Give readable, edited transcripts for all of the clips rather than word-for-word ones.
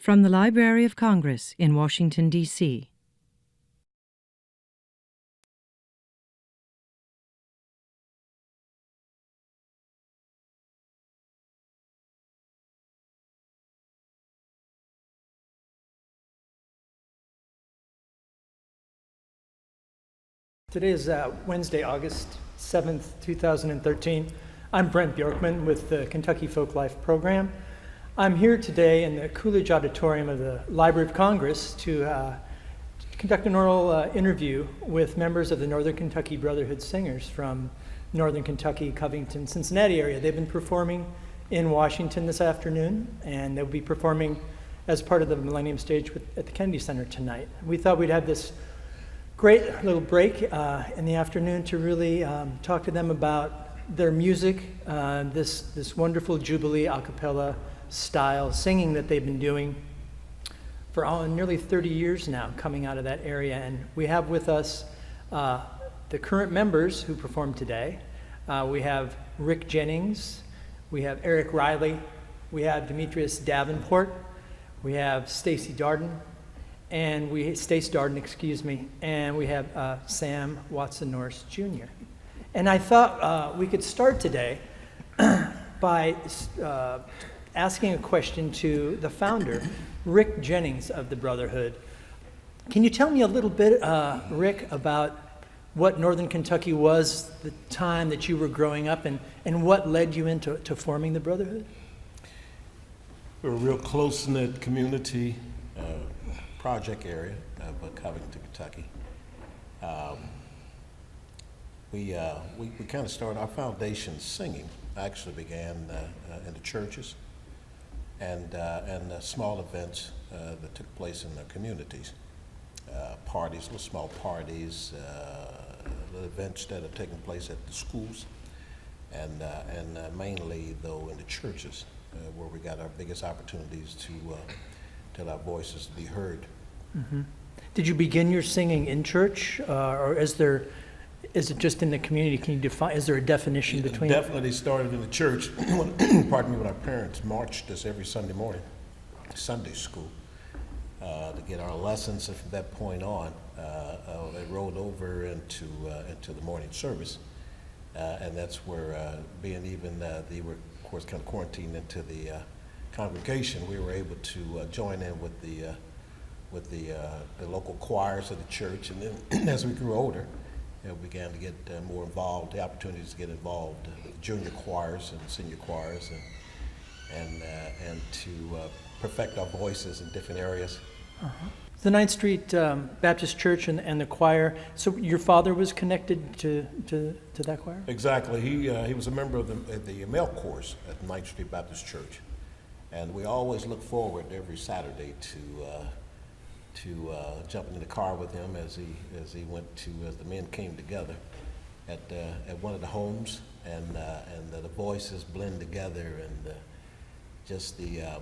From the Library of Congress in Washington, D.C. Today is Wednesday, August 7th, 2013. I'm Brent Bjorkman with the Kentucky Folklife Program. I'm here today in the Coolidge Auditorium of the Library of Congress to conduct an oral interview with members of the Northern Kentucky Brotherhood singers from Northern Kentucky, Covington, Cincinnati area. They've been performing in Washington this afternoon, and they'll be performing as part of the Millennium Stage at the Kennedy Center tonight. We thought we'd have this great little break in the afternoon to really talk to them about their music, this wonderful Jubilee a cappella style singing that they've been doing for nearly 30 years now, coming out of that area. And we have with us the current members who performed today. We have Rick Jennings, we have Eric Riley, we have Demetrius Davenport, we have Stacy Darden, and Stace Darden, excuse me, and we have Sam Watson Norris Jr. And I thought we could start today by asking a question to the founder, Rick Jennings of the Brotherhood. Can you tell me a little bit, Rick, about what Northern Kentucky was the time that you were growing up, and what led you into forming the Brotherhood? We're a real close-knit community, project area of Covington, Kentucky. We kind of started our foundation singing. Actually began in the churches and small events that took place in the communities. Parties, little small parties, little events that are taking place at the schools, and mainly though in the churches, where we got our biggest opportunities to tell our voices to be heard. Mm-hmm. Did you begin your singing in church, or is it just in the community? Can you define? Is there a definition between? Definitely started in the church. Pardon me, when our parents marched us every Sunday morning, Sunday school, to get our lessons. And from that point on, it rolled over into the morning service, and that's where, being even they were, of course, kind of quarantined into the congregation, we were able to join in with the local choirs of the church, and then as we grew older, we began to get more involved, the opportunities to get involved with junior choirs and senior choirs, and to perfect our voices in different areas. Uh-huh. The 9th Street Baptist Church and the choir. So your father was connected to that choir? Exactly. He was a member of the male chorus at the 9th Street Baptist Church, and we always look forward every Saturday to jumping in the car with him as the men came together at one of the homes, and the voices blend together, and just the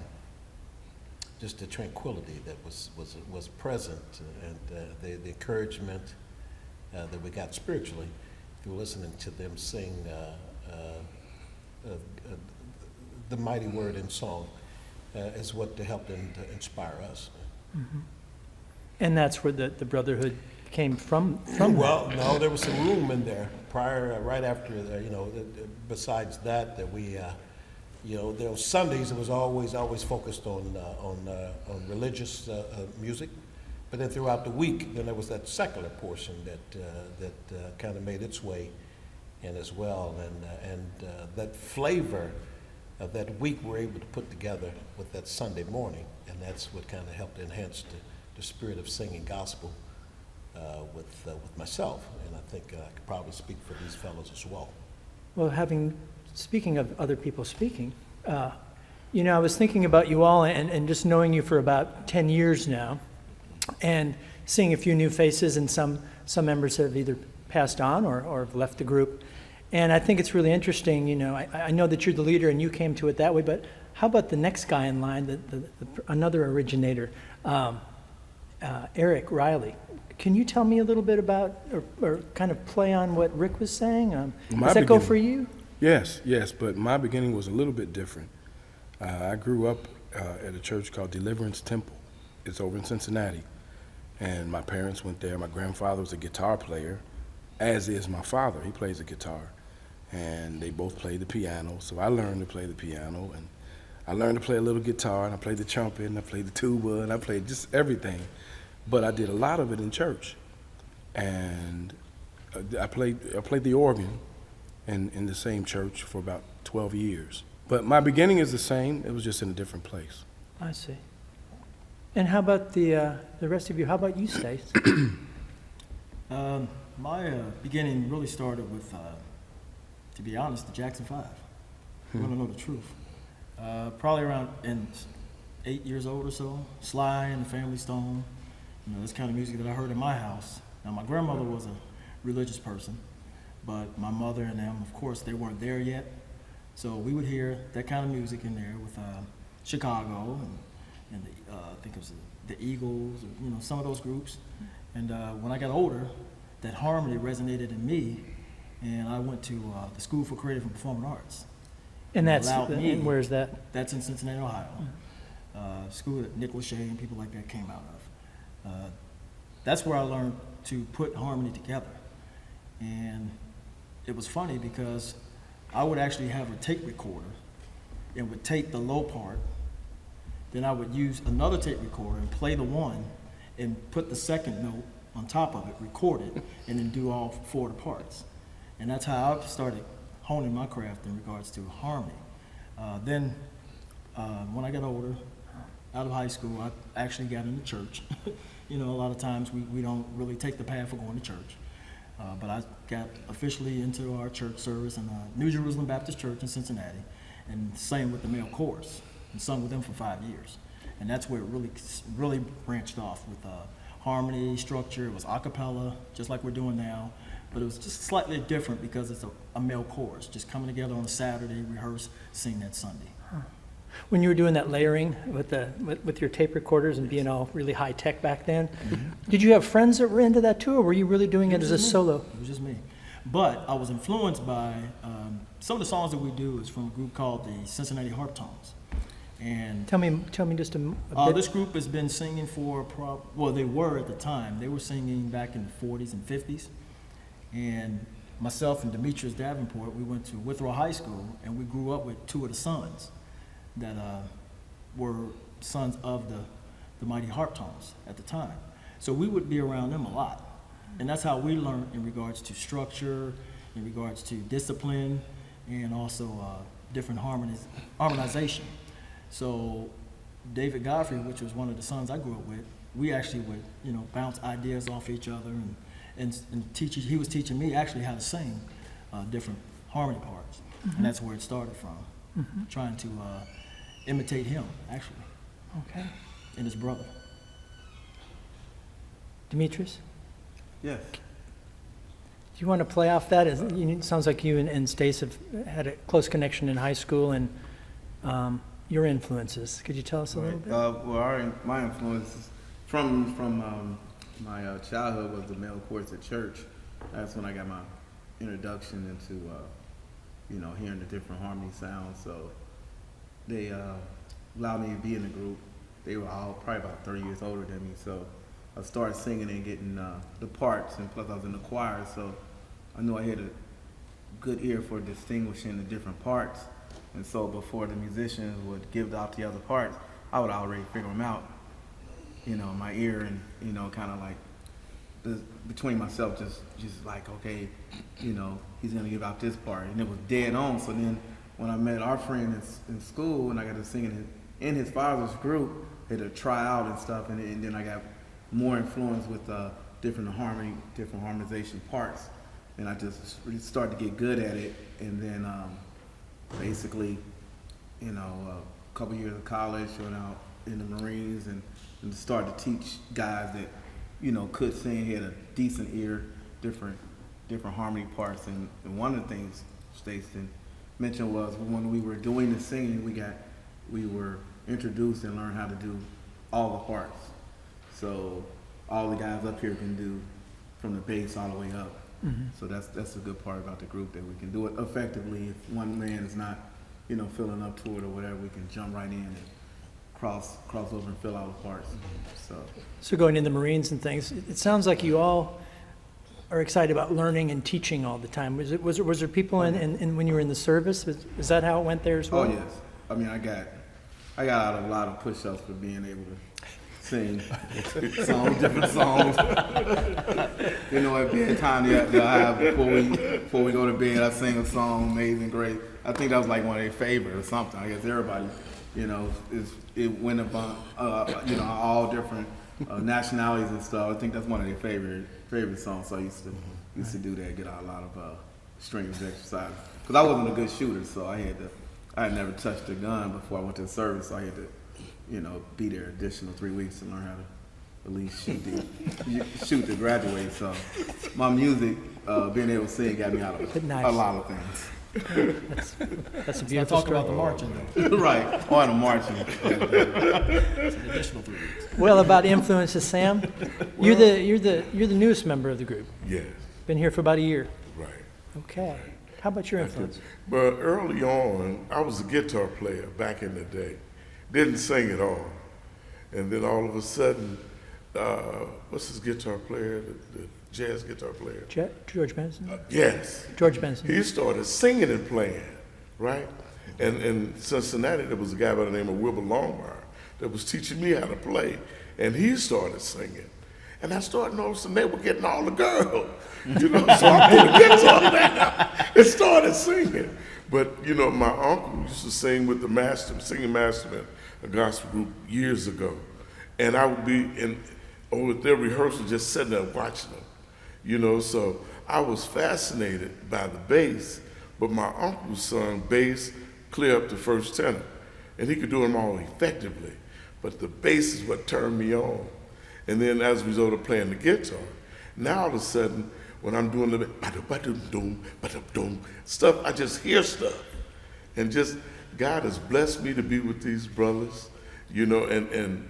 tranquility that was present, and the encouragement that we got spiritually through listening to them sing the mighty word in song is what helped to inspire us. Mm-hmm. And that's where the Brotherhood came from. Well, no, there was some room in there prior, right after, besides that we, there was Sundays. It was always focused on religious music, but then throughout the week, then there was that secular portion that kind of made its way in as well, and that flavor of that week we're able to put together with that Sunday morning, and that's what kind of helped enhance the spirit of singing gospel with myself, and I think I could probably speak for these fellows as well. Well, speaking of other people speaking, I was thinking about you all and just knowing you for about 10 years now, and seeing a few new faces, and some members have either passed on or have left the group. And I think it's really interesting, I know that you're the leader and you came to it that way, but how about the next guy in line, another originator, Eric Riley? Can you tell me a little bit about, or kind of play on what Rick was saying? Does that go for you? Yes, but my beginning was a little bit different. I grew up at a church called Deliverance Temple. It's over in Cincinnati. And my parents went there. My grandfather was a guitar player, as is my father. He plays the guitar. And they both played the piano. So I learned to play the piano, and I learned to play a little guitar, and I played the trumpet, and I played the tuba, and I played just everything. But I did a lot of it in church. And I played the organ in the same church for about 12 years. But my beginning is the same. It was just in a different place. I see. And how about the rest of you? How about you, Stace? My beginning really started with, to be honest, the Jackson 5. You want to know the truth. Probably around 8 years old or so, Sly and the Family Stone. You know, this kind of music that I heard in my house. Now, my grandmother was a religious person, but my mother and them, of course, they weren't there yet. So we would hear that kind of music in there with Chicago and I think it was the Eagles, or, you know, some of those groups. And when I got older, that harmony resonated in me, and I went to the School for Creative and Performing Arts. And And where's that? That's in Cincinnati, Ohio. School that Nick Lachey and people like that came out of. That's where I learned to put harmony together. And it was funny because I would actually have a tape recorder and would take the low part, then I would use another tape recorder and play the one and put the second note on top of it, record it, and then do all 4 of the parts. And that's how I started honing my craft in regards to harmony. Then when I got older, out of high school, I actually got into church. You know, a lot of times we don't really take the path of going to church. But I got officially into our church service in New Jerusalem Baptist Church in Cincinnati, and sang with the male chorus, and sung with them for 5 years. And that's where it really branched off with harmony, structure. It was a cappella, just like we're doing now, but it was just slightly different because it's a male chorus, just coming together on a Saturday, rehearse, sing that Sunday. When you were doing that layering with your tape recorders and being all really high tech back then, did you have friends that were into that too, or were you really doing it as a solo? It was just me. But I was influenced by some of the songs that we do is from a group called the Cincinnati Harp Tones. And Tell me just a bit. this group has been singing for, they were at the time. They were singing back in the 40s and 50s. And myself and Demetrius Davenport, we went to Withrow High School, and we grew up with 2 of the sons that were sons of the mighty harp tones at the time. So we would be around them a lot. And that's how we learned in regards to structure, in regards to discipline, and also different harmonization. So David Godfrey, which was one of the sons I grew up with, we actually would, you know, bounce ideas off each other and teach. He was teaching me actually how to sing different harmony parts. And that's where it started from, trying to imitate him, actually. Okay. And his brother. Demetrius? Yes. Do you want to play off that? It sounds like you and Stace have had a close connection in high school, and your influences. Could you tell us a little bit? My influences from my childhood was the male chorus at church. That's when I got my introduction into hearing the different harmony sounds. So they allowed me to be in the group. They were all probably about 30 years older than me, so I started singing and getting the parts, and plus I was in the choir, so I knew I had a good ear for distinguishing the different parts. And so before the musicians would give out the other parts, I would already figure them out, my ear, and kind of like between myself, just like, okay, he's gonna give out this part, and it was dead on. So then when I met our friend in school, and I got to sing in his father's group, had to try out and stuff, and then I got more influence with different harmonization parts, and I just really started to get good at it. And then basically, a couple years of college, went out in the Marines, and started to teach guys that could sing, had a decent ear, different harmony parts. And one of the things Stacey mentioned was when we were doing the singing, we were introduced and learned how to do all the parts. So all the guys up here can do from the bass all the way up. Mm-hmm. So that's a good part about the group, that we can do it effectively. If one man is not, feeling up to it or whatever, we can jump right in cross over and fill out the parts. So going in the Marines and things, it sounds like you all are excited about learning and teaching all the time. Was there people in when you were in the service? Is that how it went there as well? Oh yes. I mean, I got out a lot of push-ups for being able to sing different songs. You know, at bedtime they'll have before we go to bed, I sing a song, Amazing Grace. I think that was like one of their favorite or something. I guess everybody, you know, it went upon you know, all different nationalities and stuff. I think that's one of their favorite songs. So I used to do that, get out a lot of strength exercise. Because I wasn't a good shooter, so I had never touched a gun before I went to the service. So I had to, you know, be there additional 3 weeks to learn how to at least shoot to graduate. So my music, being able to sing, got me out of a lot of things. That's a beautiful Talk about the marching though. Right, on the marching. It's an additional 3 weeks. Well, about influences, Sam, you're the newest member of the group. Yes, Been here for about a year. right. Okay. How about your influence? But early on, I was a guitar player back in the day. Didn't sing at all. And then all of a sudden, what's his guitar player, the jazz guitar player? George Benson? Yes. George Benson. He started singing and playing, right? And in Cincinnati, there was a guy by the name of Wilbur Longmire that was teaching me how to play, and he started singing. And I started noticing they were getting all the girls, you know, so I put a guitar down and started singing. But, you know, my uncle used to sing with the singing masterman, a gospel group years ago. And I would be over their rehearsal just sitting there watching them, you know, so I was fascinated by the bass, but my uncle sung bass clear up to first tenor, and he could do them all effectively, but the bass is what turned me on. And then as a result of playing the guitar, now all of a sudden, when I'm doing the ba-da-ba-dum-dum, stuff, I just hear stuff. And just, God has blessed me to be with these brothers, you know, and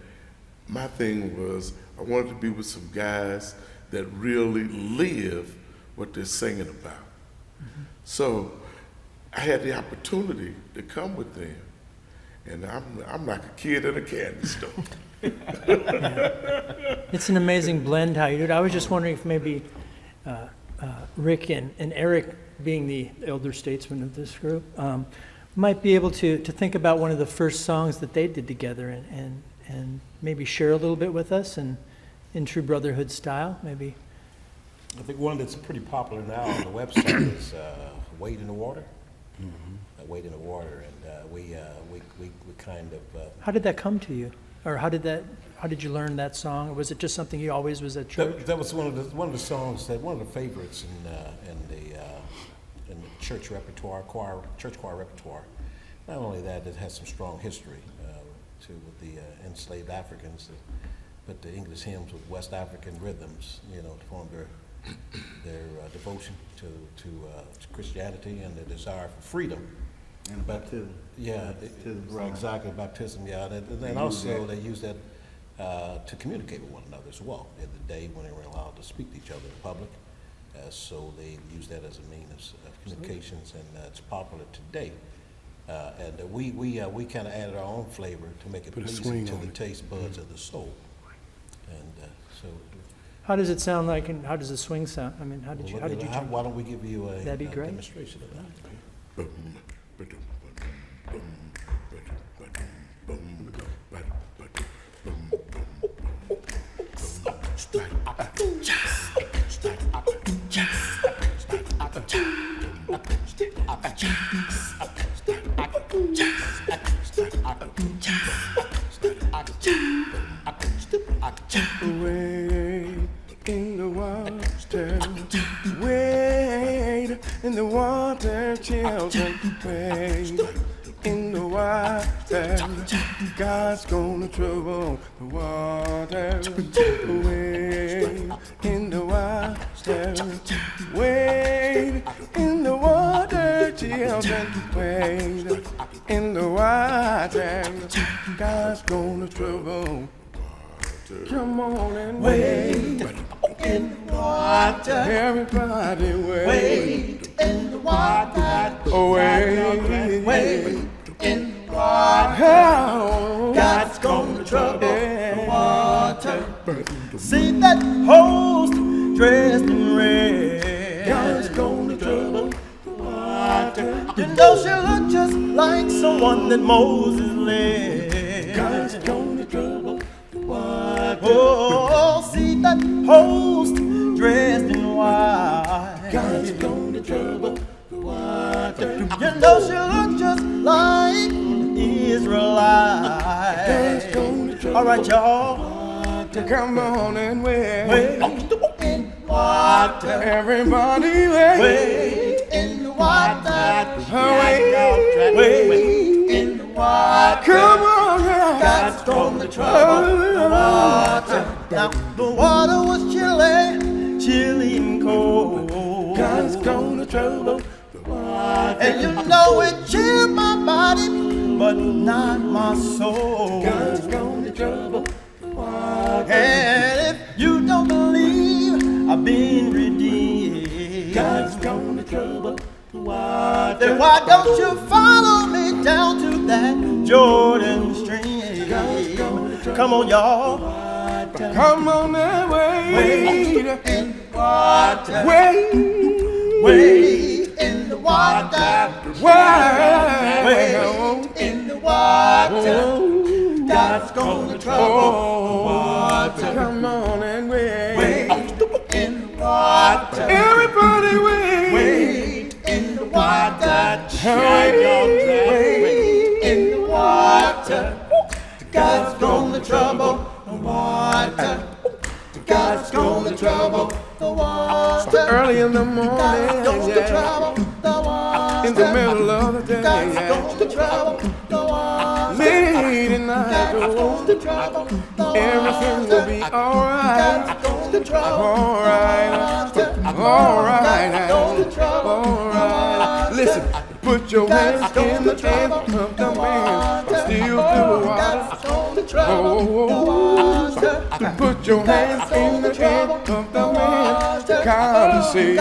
my thing was, I wanted to be with some guys that really live what they're singing about. Mm-hmm. So I had the opportunity to come with them, and I'm like a kid in a candy store. It's an amazing blend how you do it. I was just wondering if maybe Rick and Eric, being the elder statesmen of this group, might be able to think about one of the first songs that they did together and maybe share a little bit with us and in true brotherhood style, maybe. I think one that's pretty popular now on the website is Wade in the Water. Mm-hmm. Wade in the Water, and we kind of. How did that come to you, or how did you learn that song, or was it just something you always was at church? That was one of the songs that one of the favorites in the church repertoire, church choir repertoire. Not only that, it has some strong history with the enslaved Africans that put the English hymns with West African rhythms, you know, to form their devotion to Christianity and their desire for freedom. And baptism. Yeah, right, exactly, baptism, yeah. And also they use that to communicate with one another as well. In the day when they were allowed to speak to each other in public, so they use that as a means of communications, and it's popular today. And we kind of added our own flavor to make it pleasing to the taste buds of the soul. And so. How does it sound like, and how does the swing sound? I mean, how did you turn? Why don't we give you a That'd be great. demonstration of that? Wade in the water, wade in the water, children, wade in the water. God's gonna trouble the water. Wade in the water, wade in the water, children, wade in the water. God's gonna trouble. Come on and wade in the water. Everybody wade in the water. Oh, wade in the water. water. God's gonna trouble the water. See that host dressed in red. God's gonna trouble the water. You know she looked just like someone that Moses led. God's gonna trouble the water. Oh, see that host dressed in white. God's gonna trouble the water. You know she looked just like the Israelites. All right, y'all. Come on and wait in water. Everybody wait in the water. Wait in the water. Come on, God's gonna trouble the water. Now the water was chilly and cold. God's gonna trouble the water. And you know it chilled my body, but not my soul. God's gonna trouble the water. And if you don't believe I've been redeemed, God's gonna trouble the water. Then why don't you follow me down to that Jordan stream? God's gonna trouble. Come on, y'all. Come on and wait in the water. Wait in the water. Wait in the water. God's gonna trouble the water. Come on and wait in the water. Everybody wait in the water. Wait in the water. God's gonna trouble the water. God's gonna trouble the water. Early in the morning, God's gonna trouble the water. In the middle of the day, God's gonna trouble the water. Late at night, God's gonna trouble the water. Everything will be alright. God's gonna trouble alright. Alright. Listen. Put your hands in the hand of the man, still through the water. Put your hands in the hand of the man, come see.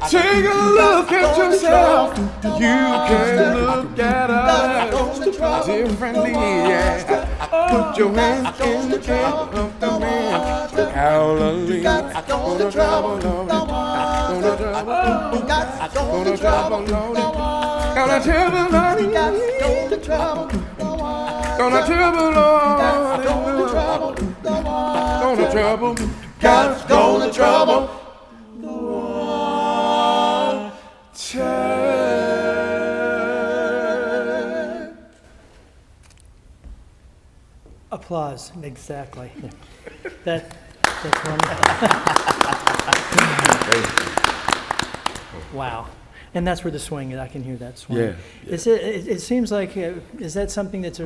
Take a look at yourself, you can look at us differently, yeah. Put your hands in the hand of the man, hallelujah. Gonna trouble, gonna trouble. God's gonna trouble the water. Gonna trouble, Lord. God's gonna trouble the water. Gonna trouble, Lord. Gonna trouble the water. Gonna trouble. God's gonna trouble the water. Applause, exactly. That's wonderful. Wow. And that's where the swing is. I can hear that swing. Yeah. It seems like, is that something that's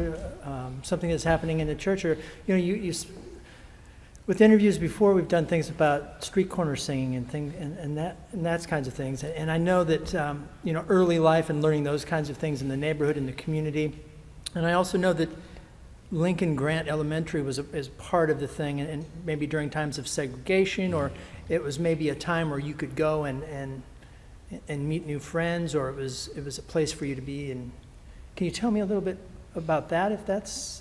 something that's happening in the church? Or, you know, you with interviews before, we've done things about street corner singing and things, and that's kinds of things. And I know that, you know, early life and learning those kinds of things in the neighborhood, in the community. And I also know that Lincoln Grant Elementary is part of the thing, and maybe during times of segregation, or it was maybe a time where you could go and meet new friends, or it was a place for you to be. And can you tell me a little bit about that? If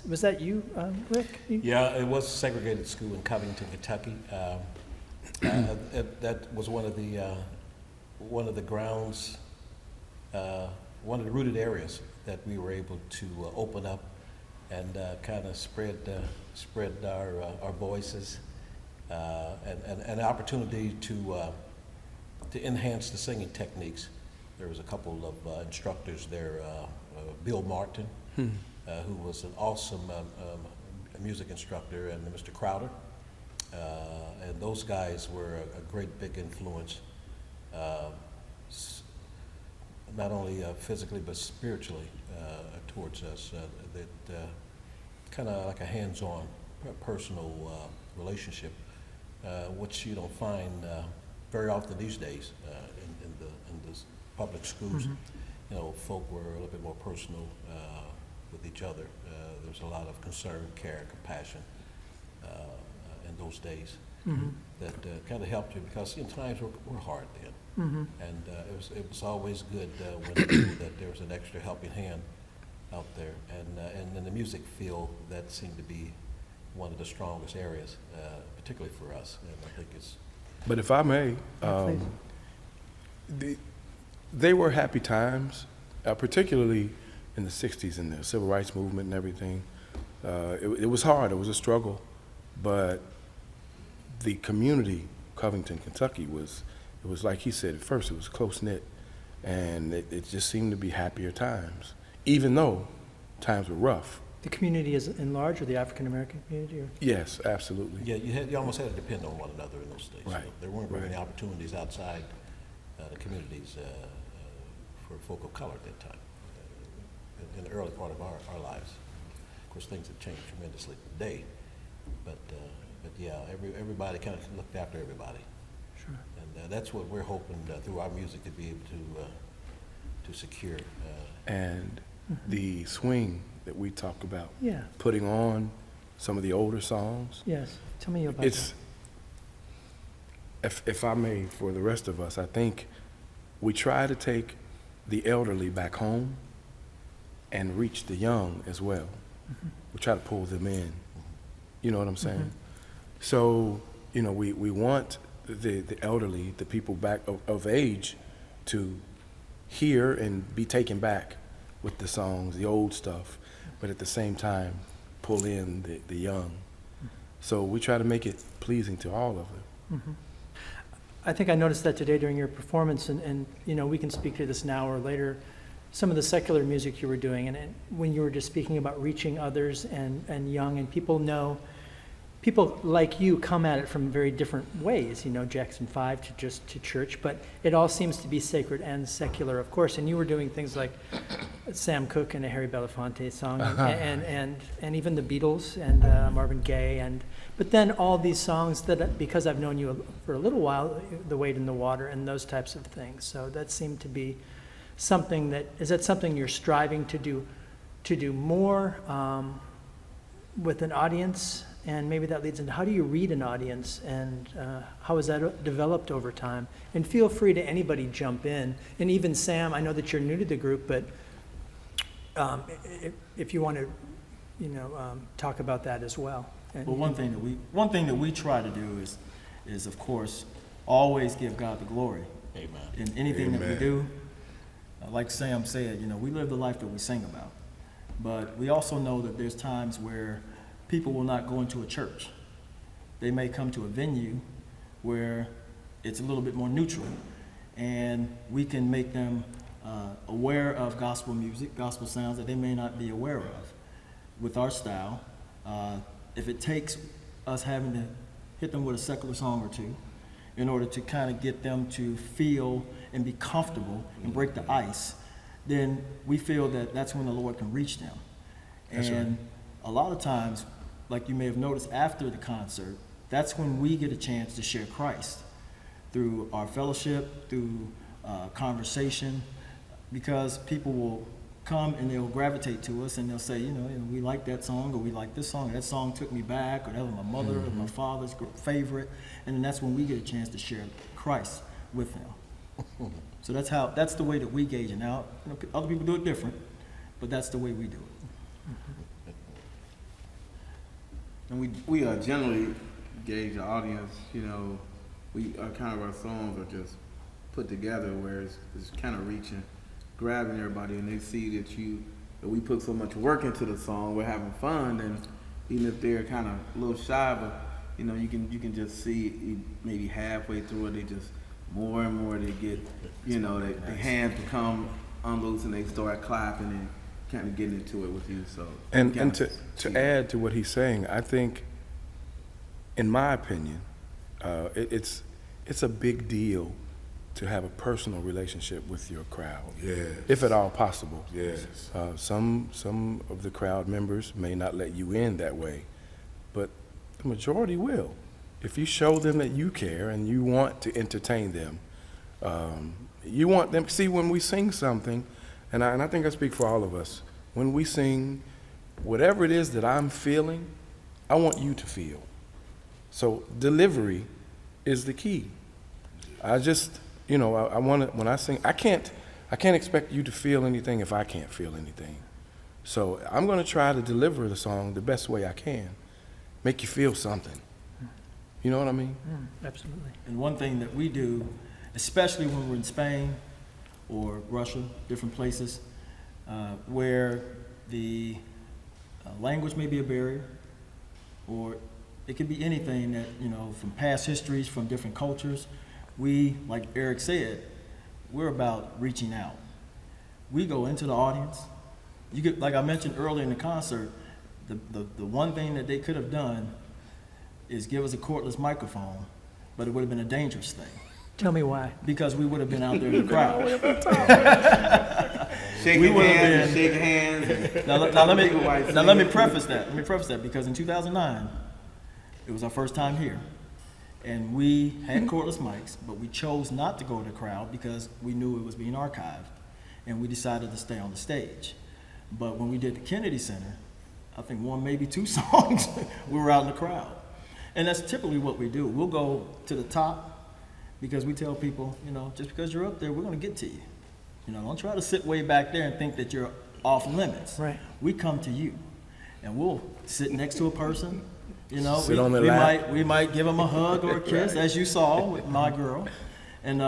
was that you, Rick? Yeah, it was a segregated school in Covington, Kentucky. That was one of the grounds, one of the rooted areas that we were able to open up and kind of spread our voices, and an opportunity to enhance the singing techniques. There was a couple of instructors there, Bill Martin, who was an awesome music instructor, and Mr. Crowder. And those guys were a great big influence, not only physically but spiritually towards us. That kind of like a hands-on, personal relationship, which you don't find very often these days in the public schools. Mm-hmm. You know, folk were a little bit more personal with each other. There was a lot of concern, care, compassion in those days. that kind of helped you, because times were hard then. And it was always good when you knew that there was an extra helping hand out there. And in the music field, that seemed to be one of the strongest areas, particularly for us. And I think it's... But if I may, they were happy times, particularly in the 60s and the civil rights movement and everything. It was hard, it was a struggle, but the community, Covington, Kentucky, it was like he said at first, it was close-knit, and it just seemed to be happier times, even though times were rough. The community is in large, or the African-American community? Or? Yes, absolutely. Yeah, you almost had to depend on one another in those days. Right. There weren't very Right. many opportunities outside the communities for folk of color at that time, in the early part of our lives. Of course, things have changed tremendously today, but yeah, everybody kind of looked after everybody. Sure. And that's what we're hoping through our music to be able to secure. And the swing that we talk about, Yeah. putting on some of the older songs, Yes. Tell me about it's, if I may, for the rest of us, I think we try to take the elderly back home and reach the young as well. We try to pull them in. You know what I'm saying? So, we want the elderly, the people back of age, to hear and be taken back with the songs, the old stuff, but at the same time, pull in the young. So we try to make it pleasing to all of them. I think I noticed that today during your performance, and we can speak to this now or later, some of the secular music you were doing, and when you were just speaking about reaching others and young, and people like you come at it from very different ways, Jackson 5 to church, but it all seems to be sacred and secular, of course, and you were doing things like Sam Cooke and a Harry Belafonte song, and even the Beatles and Marvin Gaye, but then all these songs that, because I've known you for a little while, The Wade in the Water and those types of things, so that seemed to be something is that something you're striving to do more with an audience? And maybe that leads into, how do you read an audience, and how has that developed over time? And feel free to anybody jump in. And even Sam, I know that you're new to the group, but if you want to, talk about that as well. Well, one thing that we try to do is of course always give God the glory. Amen. In anything that we do. Like Sam said, we live the life that we sing about. But we also know that there's times where people will not go into a church. They may come to a venue where it's a little bit more neutral, and we can make them aware of gospel music, gospel sounds that they may not be aware of with our style. If it takes us having to hit them with a secular song or two in order to kind of get them to feel and be comfortable and break the ice, then we feel that that's when the Lord can reach them. And a lot of times, like you may have noticed after the concert, that's when we get a chance to share Christ through our fellowship, through conversation, because people will come and they'll gravitate to us and they'll say, we like that song, or we like this song, or that song took me back, or that was my mother or my father's favorite, and then that's when we get a chance to share Christ with them. So that's the way that we gauge it. Now, other people do it different, but that's the way we do it. And we generally gauge the audience, we kind of, our songs are just put together where it's kind of reaching, grabbing everybody, and they see that we put so much work into the song, we're having fun, and even if they're kind of a little shy, but you can just see maybe halfway through it, they just more and more they get, their hands become unloose and they start clapping and kind of getting into it with you. So and to add to what he's saying, I think, in my opinion, it's a big deal to have a personal relationship with your crowd, if at all possible. Yes. Some of the crowd members may not let you in that way, but the majority will. If you show them that you care and you want to entertain them, you want them, see, when we sing something, and I think I speak for all of us, when we sing, whatever it is that I'm feeling, I want you to feel. So delivery is the key. I just, I want to, when I sing, I can't expect you to feel anything if I can't feel anything. So I'm going to try to deliver the song the best way I can, make you feel something. You know what I mean? Absolutely. And one thing that we do, especially when we're in Spain or Russia, different places, where the language may be a barrier, or it could be anything that, from past histories, from different cultures. We, like Eric said, we're about reaching out. We go into the audience. You could, like I mentioned earlier in the concert, the one thing that they could have done is give us a cordless microphone, but it would have been a dangerous thing. Tell me why. Because we would have been out there in the crowd. Shaking hands. Now let me preface that. Let me preface that because in 2009, it was our first time here, and we had cordless mics, but we chose not to go to the crowd because we knew it was being archived, and we decided to stay on the stage. But when we did the Kennedy Center, I think one, maybe two songs, we were out in the crowd, and that's typically what we do. We'll go to the top because we tell people, just because you're up there, we're going to get to you. Don't try to sit way back there and think that you're off limits. Right. We come to you, and we'll sit next to a person. Sit on their lap. We might give them a hug or a kiss, as you saw with my girl. And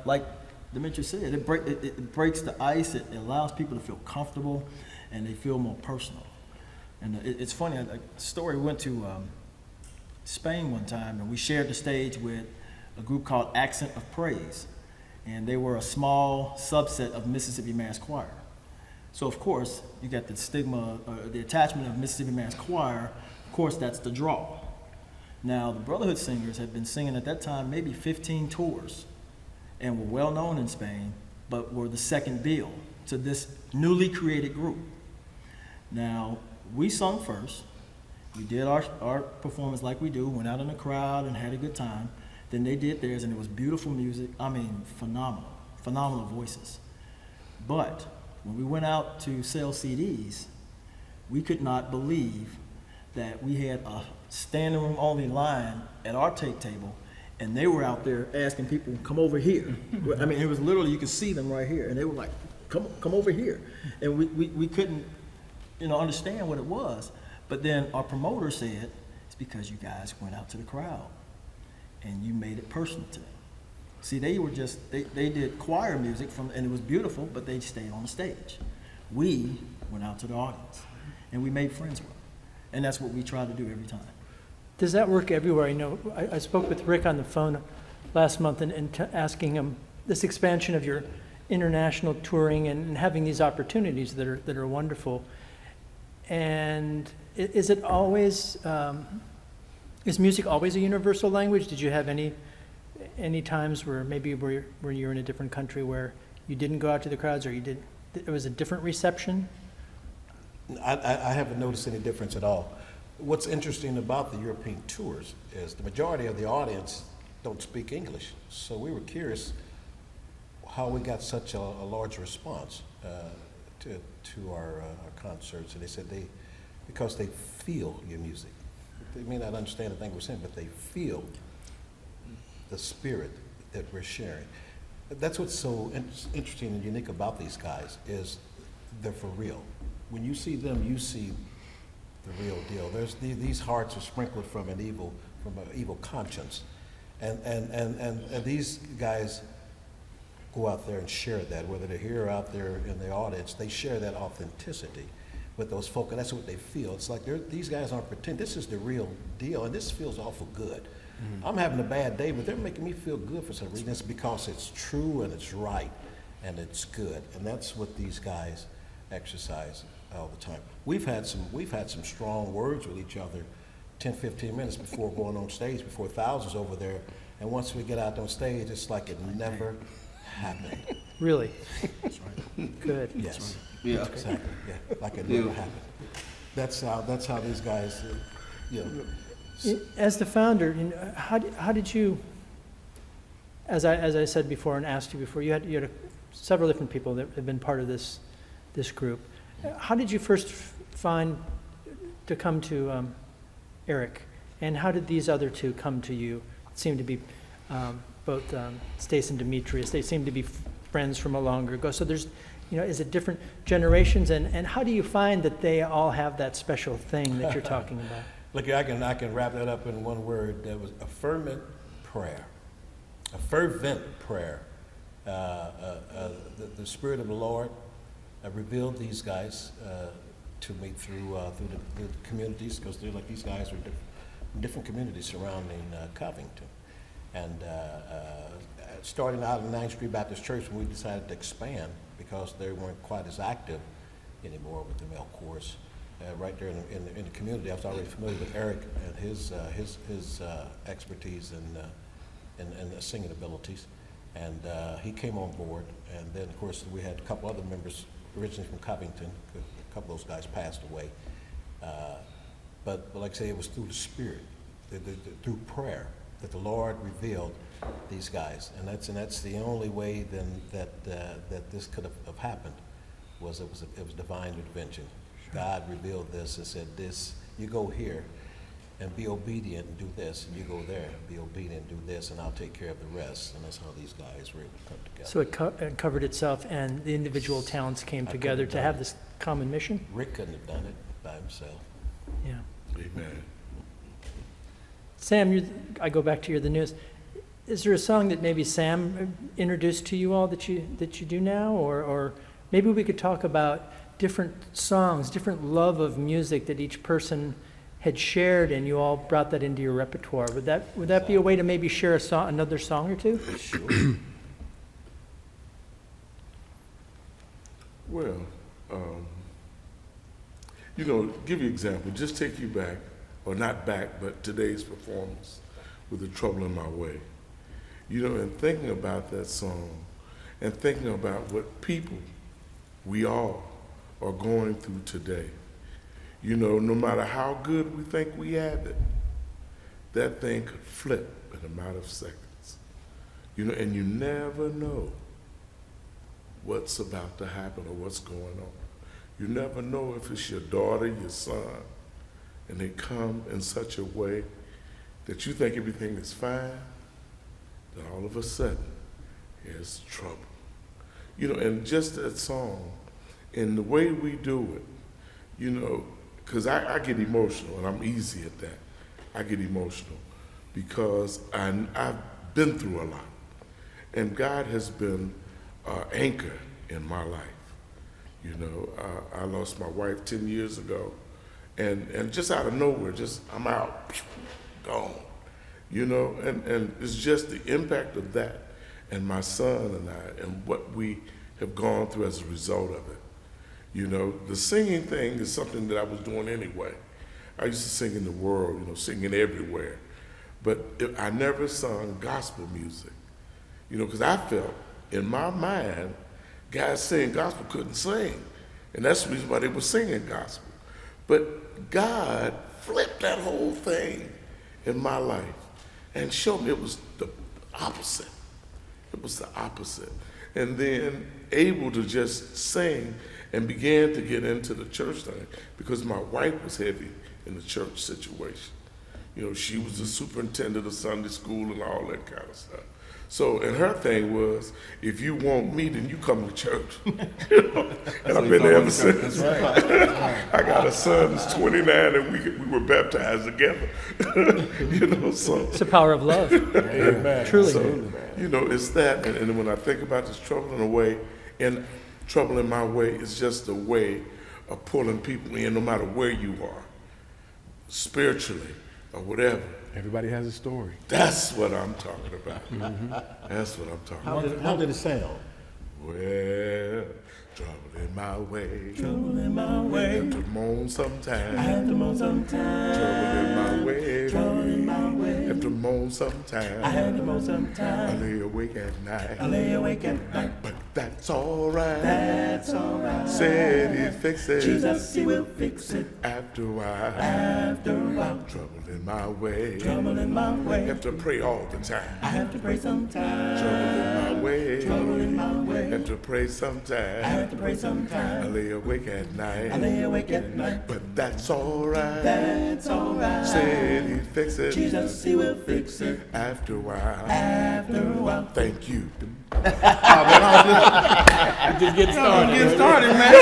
like Demetri said, it breaks the ice. It allows people to feel comfortable, and they feel more personal. And it's funny. A story, we went to Spain one time, and we shared the stage with a group called Accent of Praise. And they were a small subset of Mississippi Mass Choir. So of course, you got the stigma, the attachment of Mississippi Mass Choir. Of course, that's the draw. Now, the Brotherhood singers had been singing at that time maybe 15 tours and were well known in Spain, but were the second bill to this newly created group. Now, we sung first. We did our performance like we do, went out in the crowd and had a good time. Then they did theirs, and it was beautiful music. I mean, phenomenal voices. But when we went out to sell CDs, we could not believe that we had a standing room only line at our tape table, and they were out there asking people, come over here. I mean, it was literally, you could see them right here, and they were like, come over here. And we couldn't, understand what it was. But then our promoter said, it's because you guys went out to the crowd and you made it personal to them. See, they did choir music and it was beautiful, but they stayed on the stage. We went out to the audience and we made friends with them. And that's what we try to do every time. Does that work everywhere? I spoke with Rick on the phone last month and asking him this expansion of your international touring and having these opportunities that are wonderful. And is it always, is music always a universal language? Did you have any times where maybe where you're in a different country where you didn't go out to the crowds, or it was a different reception? I haven't noticed any difference at all. What's interesting about the European tours is the majority of the audience don't speak English. So we were curious how we got such a large response to our concerts. And they said because they feel your music. They may not understand the thing we're saying, but they feel the spirit that we're sharing. That's what's so interesting and unique about these guys is they're for real. When you see them, you see the real deal. There's these hearts are sprinkled from an evil conscience, and these guys go out there and share that. Whether they're here or out there in the audience, they share that authenticity with those folk, and that's what they feel. It's like these guys aren't pretending. This is the real deal, and this feels awful good. Mm-hmm. I'm having a bad day, but they're making me feel good for some reason. It's because it's true and it's right and it's good, and that's what these guys exercise all the time. We've had some strong words with each other 10, 15 minutes before going on stage, before thousands over there, and once we get out on stage, it's like it never happened. Really? That's right. Good. Yes. Yeah. Exactly. Yeah. Like it never happened. That's how these guys, As the founder, how did you, as I said before and asked you before, you had several different people that have been part of this group. How did you first find to come to Eric And how did these other two come to you? It seemed to be both Stace and Demetrius. They seem to be friends from a longer ago. So there's, is it different generations? And how do you find that they all have that special thing that you're talking about? Look, I can wrap that up in one word. That was a fervent prayer. A fervent prayer. The Spirit of the Lord revealed these guys to me through the communities, because they're like, these guys were different communities surrounding Covington. And starting out in 9th Street Baptist Church, when we decided to expand, because they weren't quite as active anymore with the male chorus, right there in the community, I was already familiar with Eric and his expertise and singing abilities. And he came on board, and then of course we had a couple other members originally from Covington. A couple of those guys passed away. But like I say, it was through the Spirit, through prayer, that the Lord revealed these guys. And that's the only way then that this could have happened, it was divine intervention. Sure. God revealed this and said, this, you go here and be obedient and do this, and you go there, be obedient and do this, and I'll take care of the rest. And that's how these guys were able to come together. So it covered itself, and the individual talents came together to have this common mission? Rick couldn't have done it by himself. Yeah. Amen. Sam, I go back to you're the newest. Is there a song that maybe Sam introduced to you all that you do now? Or maybe we could talk about different songs, different love of music that each person had shared, and you all brought that into your repertoire. Would that be a way to maybe share another song or two? Sure. Well, give you an example. Just take you back, or not back, but today's performance with The Trouble in My Way. And thinking about that song, and thinking about what people, we all, are going through today. No matter how good we think we have it, that thing could flip in a matter of seconds. And you never know what's about to happen or what's going on. You never know if it's your daughter, your son, and they come in such a way that you think everything is fine, then all of a sudden, here's trouble. And just that song, and the way we do it, because I get emotional, and I'm easy at that. I get emotional because I've been through a lot. And God has been an anchor in my life. I lost my wife 10 years ago, and just out of nowhere, I'm out, gone. And it's just the impact of that, and my son and I, and what we have gone through as a result of it. The singing thing is something that I was doing anyway. I used to sing in the world, singing everywhere. But I never sung gospel music, because I felt in my mind, guys saying gospel couldn't sing. And that's the reason why they were singing gospel. But God flipped that whole thing in my life and showed me it was the opposite. It was the opposite. And then able to just sing and began to get into the church thing because my wife was heavy in the church situation. She was the superintendent of Sunday school and all that kind of stuff. So, and her thing was, if you want me, then you come to church. And I've been there ever since. I got a son who's 29, and we were baptized together. So. It's the power of love. Amen. Truly. So, it's that, and when I think about this trouble in a way, and trouble in my way is just a way of pulling people in, no matter where you are, spiritually or whatever. Everybody has a story. That's what I'm talking about. Mm-hmm. That's what I'm talking about. How did it sound? Well, trouble in my way. Trouble in my way. I have to moan sometimes. I have to moan sometimes. Trouble in my way. Trouble in my way. Have to moan sometimes. I have to moan sometimes. I lay awake at night. I lay awake at night. But That's all right. That's all right. Said he'd fix it. Jesus, he will fix it. After a while. After a while. Trouble in my way. Trouble in my way. Have to pray all the time. I have to pray sometimes. Trouble in my way. Trouble in my way. Have to pray sometime. I have to pray I sometimes. lay awake at night. I lay awake at night. But that's all right. That's all right. Said he'd fix it. Jesus, he will fix it. After a while. After a while. Thank you. Just get started. Get started, man.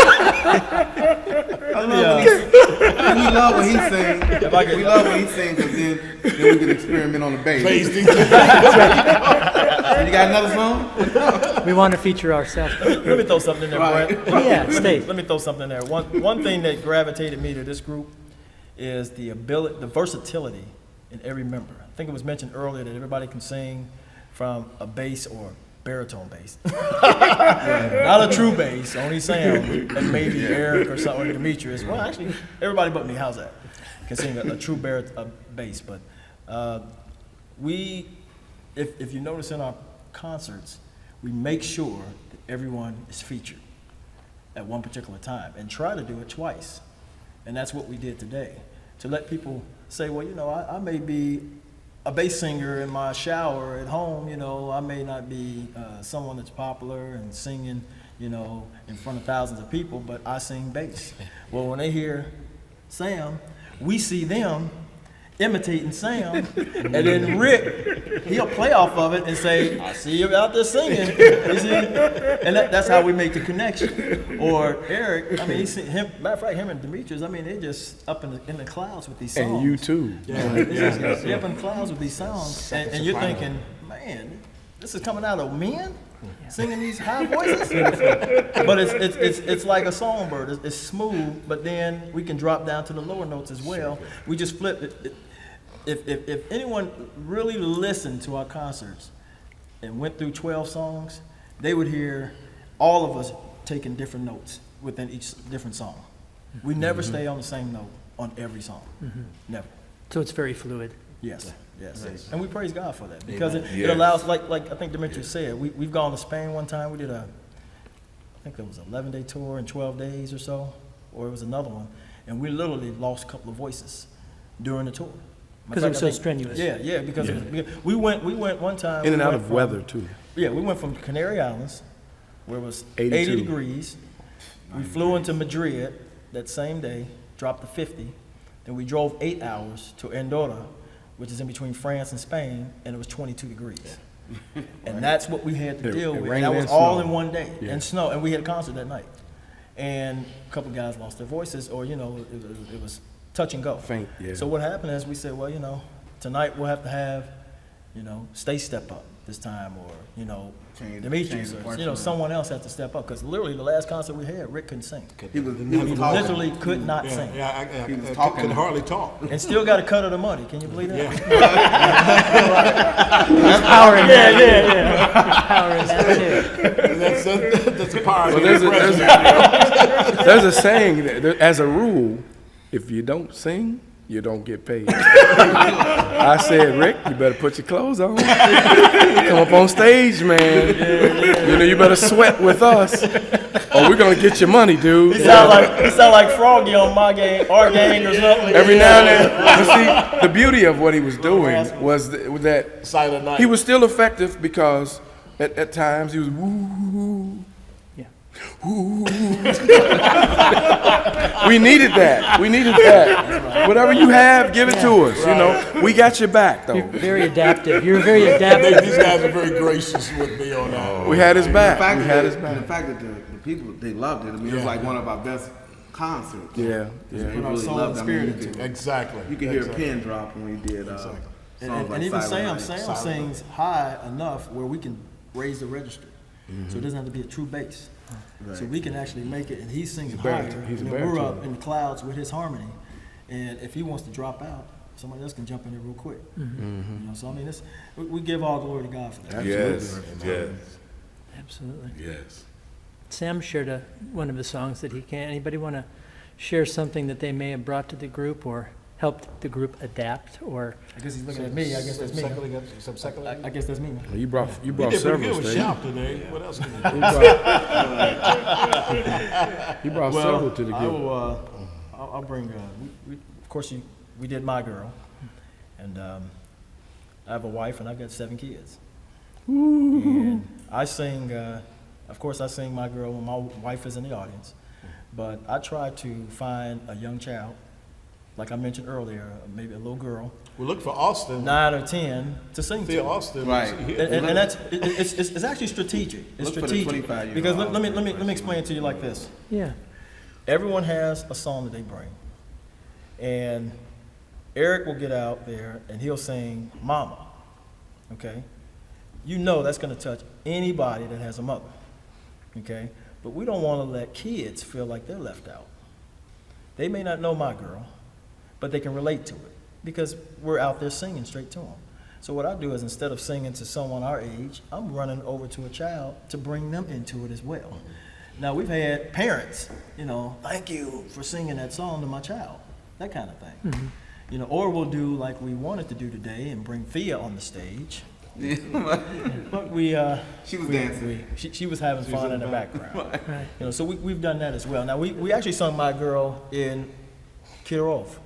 I love when he sings. We love when he sings, because then we can experiment on the bass. You got another song? We want to feature ourselves. Let me throw something in there, Right. Brett. Yeah, stay. Let me throw something in there. One thing that gravitated me to this group is the versatility in every member. I think it was mentioned earlier that everybody can sing from a bass or baritone bass. Not a true bass, only Sam, and maybe Eric or something, or Demetrius. Well, actually, everybody but me, how's that? Can sing a true bass. But if you notice in our concerts, we make sure that everyone is featured at one particular time and try to do it twice. And that's what we did today, to let people say, well, I may be a bass singer in my shower at home, I may not be someone that's popular and singing, in front of thousands of people, but I sing bass. Well, when they hear Sam, we see them imitating Sam, and then Rick, he'll play off of it and say, I see you out there singing. You see? And that's how we make the connection. Or Eric, matter of fact, him and Demetrius, they just up in the clouds with these songs. And you too. They're up in the clouds with these songs, and you're thinking, man, this is coming out of men singing these high voices. But it's like a songbird. It's smooth, but then we can drop down to the lower notes as well. We just flip it. If anyone really listened to our concerts and went through 12 songs, they would hear all of us taking different notes within each different song. We never stay on the same note on every song. Never. So it's very fluid. Yes. And we praise God for that, because it allows, like I think Demetrius said, we've gone to Spain one time. We did I think it was an 11-day tour in 12 days or so, or it was another one, and we literally lost a couple of voices during the tour. Because it was so strenuous. Yeah, because we went one time. In and out of weather too. Yeah, we went from Canary Islands, where it was 82. 80 degrees. We flew into Madrid that same day, dropped to 50. Then we drove 8 hours to Andorra, which is in between France and Spain, and it was 22 degrees. And that's what we had to deal with. And that was all in one day, and snow. And we had a concert that night. And a couple guys lost their voices, or, it was touch and go. Faint, yeah. So what happened is we said, well, tonight we'll have to have, Stay step up this time, or, Demetrius, or, someone else has to step up. Because literally the last concert we had, Rick couldn't sing. He was He talking. literally could not sing. He was talking. Could hardly talk. And still got a cut of the money. Can you believe that? There's power in that. There's power in that too. That's a power. Well, there's a saying that as a rule, if you don't sing, you don't get paid. I said, Rick, you better put your clothes on. Come up on stage, man. You better sweat with us, or we're gonna get your money, dude. He sound like Froggy on our gang or something. Every now and then. But see, the beauty of what he was doing was that Silent night. he was still effective, because at times he was woo. Yeah. Woo. We needed that. Whatever you have, give it to us. We got your back, though. You're very adaptive. You're very adaptive. These guys are very gracious with me on that. We had his back. The fact We that, had his back. the fact that the people, they loved it. It was like one of our best concerts. Yeah. They Put our really soul loved and it. spirit into it. Exactly. You could hear a pin drop when we did songs And like even Silent Sam Night. sings high enough where we can raise the register. So it doesn't have to be a true bass. So we can actually make it, and he sings higher. He's a and then we're baritone. up in the clouds with his harmony. And if he wants to drop out, somebody else can jump in there real quick. So we give all glory to God for that. Yes. Absolutely. Yes. Sam shared one of the songs that he can. Anybody want to share something that they may have brought to the group or helped the group adapt, or I guess he's looking at me. I guess that's me. I guess that's me. You brought You did pretty several good with Steve. shout today. What else can you do? You brought several to the I group. will, I'll bring. Of course, we did My Girl, and I have a wife and I've got 7 kids. And I sing. Of course, I sing My Girl when my wife is in the audience, but I try to find a young child, like I mentioned earlier, maybe a little girl, We look for Austin. 9 or 10, to sing Theo to. Austin. Right. And that's it's actually strategic. It's Look for the strategic 25-year-old. because let me explain it to you like this. yeah. Everyone has a song that they bring, and Eric will get out there and he'll sing "Mama." Okay, you know that's going to touch anybody that has a mother. Okay, but we don't want to let kids feel like they're left out. They may not know My Girl, but they can relate to it because we're out there singing straight to them. So what I do is, instead of singing to someone our age, I'm running over to a child to bring them into it as well. Now, we've had parents, thank you for singing that song to my child, that kind of thing. Or we'll do like we wanted to do today and bring Thea on the stage. But She was dancing. She was having fun in the background. Right. So we've done that as well. Now, we actually sung My Girl in Kirov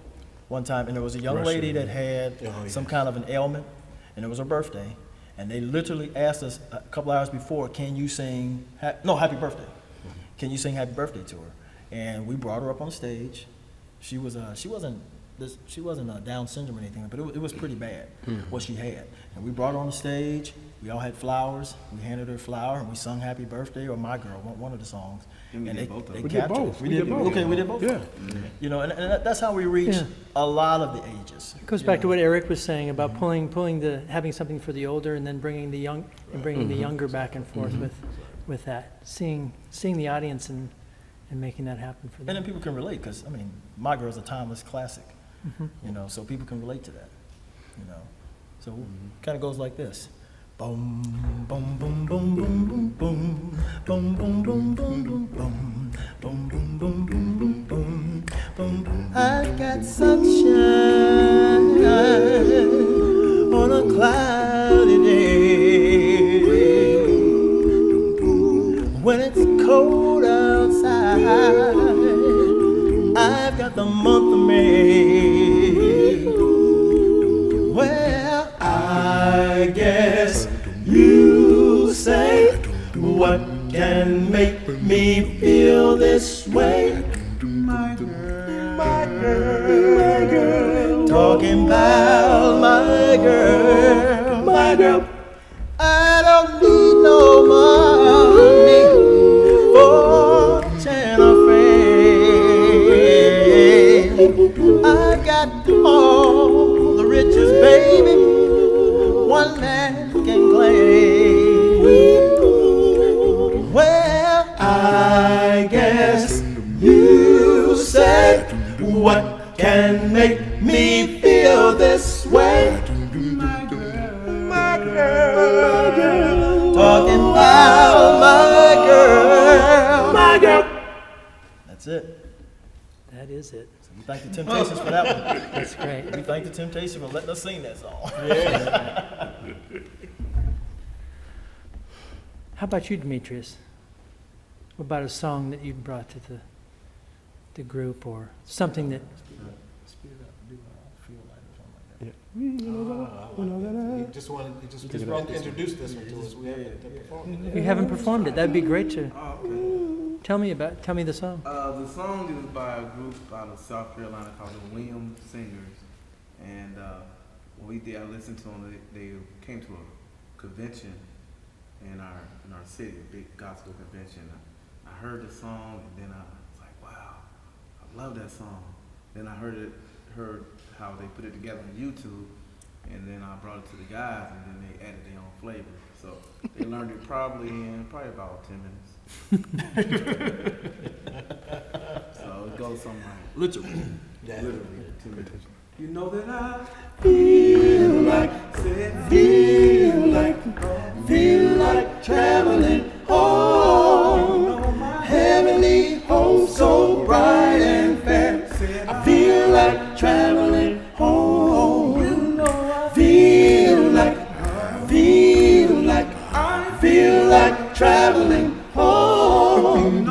one time, and there was a young lady that had some kind of an ailment, and it was her birthday, and they literally asked us a couple hours before, can you sing, happy birthday. Can you sing happy birthday to her? And we brought her up on stage. She wasn't Down syndrome or anything, but it was pretty bad what she had. And we brought her on the stage. We all had flowers. We handed her a flower, and we sung Happy Birthday or My Girl, one of the songs. And we did both of them. We did both. We did both. Okay, we did both. Yeah. And that's how we reach Yeah. a lot of the ages. It goes back to what Eric was saying about having something for the older and then bringing the younger back and forth with that, seeing the audience and making that happen for And them. then people can relate because, My Girl's a timeless classic, so people can relate to that, So it kind of goes like this. Boom, boom, boom, boom, boom, boom, boom, boom, boom, boom, boom, boom, boom, boom, boom, boom, boom, boom, boom. I got sunshine on a cloudy day. When it's cold outside, I've got the month of May. Well, I guess you say, what can make me feel this way? My girl, my girl, my girl. Talking about my girl, my girl. I don't need no money for channel fame. I got all the riches, baby, one man can claim. Well, I guess you say, what can make me feel this way? My girl, talking about my girl. That's it. That is it. We thank the Temptations for that one. That's great. We thank the Temptations for letting us sing that song. How about you, Demetrius? What about a song that you brought to the group, or something that? He just introduced this one to us. We haven't performed it. You haven't performed it. That'd be great to. Tell me the song. The song is by a group out of South Carolina called the Williams Singers, and what we did, I listened to them. They came to a convention in our city, a big gospel convention. I heard the song, and then I was like, wow, I love that song. Then I heard how they put it together on YouTube, and then I brought it to the guys, and then they added their own flavor. So they learned it probably in about 10 minutes. So it goes something like literally 10 minutes. You know that I feel like traveling home, heavenly home so bright and fair. I feel like traveling like traveling home.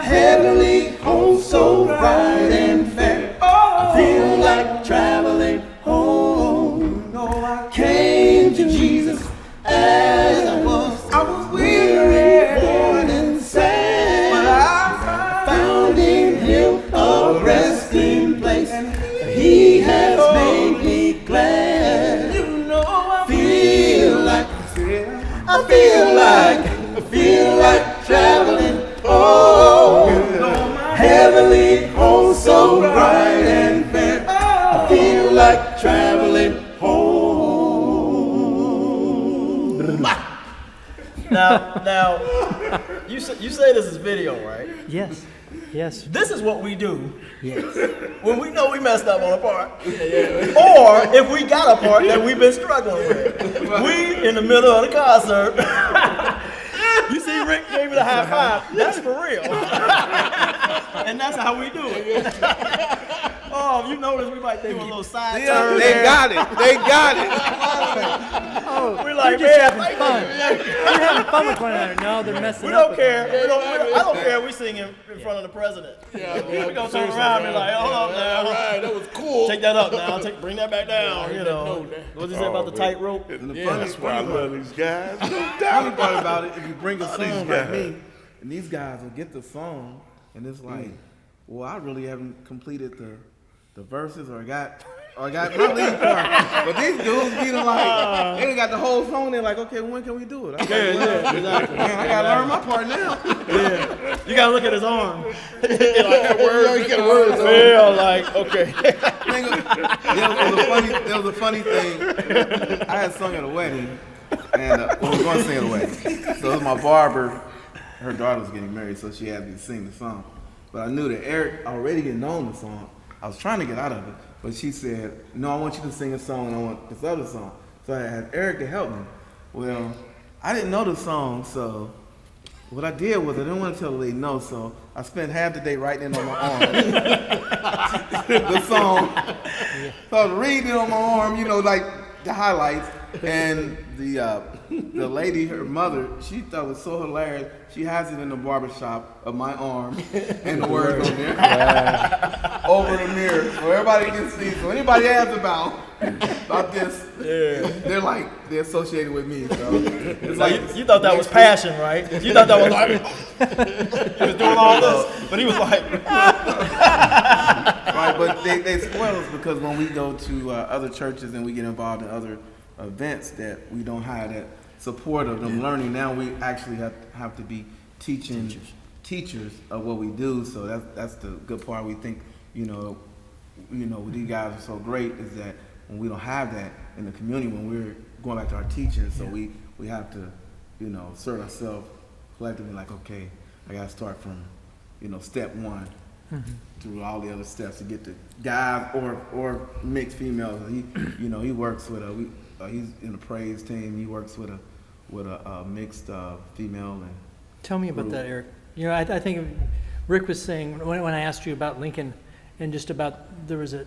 Heavenly home so bright and fair. I feel like traveling home. I came to Jesus as I was weary, worn and sad. But I found in Him a resting place, and He has made me glad. I feel like traveling home. Heavenly home so bright and fair. I feel like traveling home. Now, you say this is video, right? Yes. Yes. This is what we do Yes. when we know we messed up on a part, or if we got a part that we've been struggling with. We in the middle of the concert. You see, Rick gave me the high five. That's for real, and that's how we do it. Oh, if you notice, we might do a little side turn. They got it. They got it. We're like, You're just man, having fun. You're having fun with one another. No, they're messing we up. don't care. I don't care. We sing in front of the president. We gonna turn around and be like, hold up now. Right, that was cool. Take that up now. Bring that back down. You know. What did you say about the tightrope? And the That's why I love these guys. No funny doubt. part about it, if you bring a song these like guys. me, and these guys will get the song, and it's like, well, I really haven't completed the verses or got my lead part. But these dudes be like, they done got the whole song. They're like, okay, when can we do it? I'm like, well, exactly. man, I gotta learn my part now. Yeah. You gotta look at his arm. You get a word. Feel like, okay. There was a funny thing. I had sung at a wedding, and we were going to sing at a wedding. So it was my barber. Her daughter was getting married, so she had me to sing the song. But I knew that Eric already had known the song. I was trying to get out of it, but she said, "No, I want you to sing a song, and I want this other song." So I had Eric to help me. Well, I didn't know the song, so what I did was I didn't want to tell the lady no, so I spent half the day writing it on my arm. The song. So I was reading it on my arm, you know, like the highlights. And the lady, her mother, she thought it was so hilarious. She has it in the barbershop of my arm and the words on there over the mirror, so everybody can see. So anybody asks about this, they're associated with me. So it's like You thought that was passion, right? You thought that was like he was doing all this, but he was like, right. But they spoil us because when we go to other churches and we get involved in other events that we don't have that support of them learning. Now we actually have to be teachers of what we do. So that's the good part. We think, you know, these guys are so great is that when we don't have that in the community, when we're going back to our teaching, so we have to, assert ourselves collectively like, okay, I got to start from, step one through all the other steps to get to guys or mixed females. He works with he's in the praise team. He works with a mixed female. And Tell me about that, Eric. I think Rick was saying when I asked you about Lincoln and just about there was a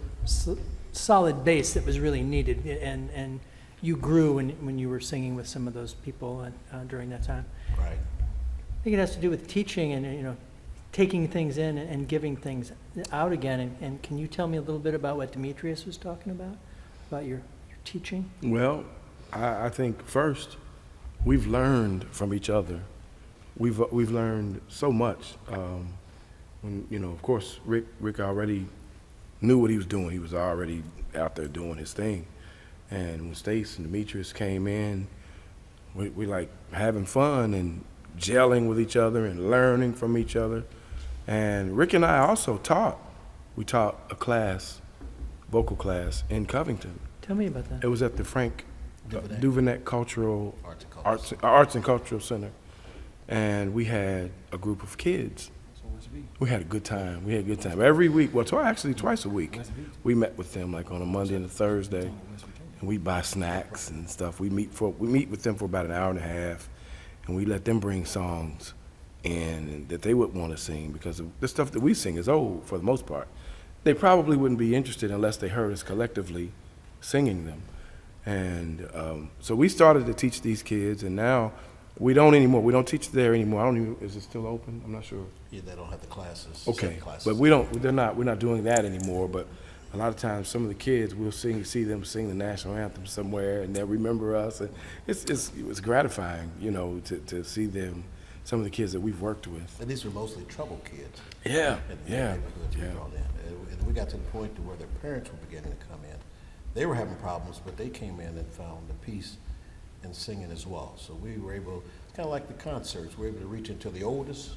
solid base that was really needed, and you grew when you were singing with some of those people during that time. Right. I think it has to do with teaching and taking things in and giving things out again. And can you tell me a little bit about what Demetrius was talking about your teaching? Well, I think first, we've learned from each other. We've learned so much. When of course, Rick already knew what he was doing. He was already out there doing his thing. And when Stace and Demetrius came in, we like having fun and gelling with each other and learning from each other. And Rick and I also taught. We taught a class, vocal class in Covington. Tell me about that. It was at the Frank Duvenet Cultural Arts and Cultural Center, and we had a group of kids. We had a good time. Every week. Well, twice a week. We met with them like on a Monday and a Thursday, and we buy snacks and stuff. We meet with them for about an hour and a half, and we let them bring songs in that they would want to sing because the stuff that we sing is old for the most part. They probably wouldn't be interested unless they heard us collectively singing them. And so we started to teach these kids, and now We don't anymore. We don't teach there anymore. I don't even, is it still open? I'm not sure. Yeah, they don't have the classes. Okay, set classes. but we're not doing that anymore, but a lot of times some of the kids, we'll see them sing the national anthem somewhere and they'll remember us, and it's gratifying, you know, to see them, some of the kids that we've worked with. And these were mostly troubled kids. Yeah, in the yeah, neighborhoods we yeah. brought in. And we got to the point to where their parents were beginning to come in. They were having problems, but they came in and found the peace in singing as well. So we were able, kind of like the concerts, we were able to reach into the oldest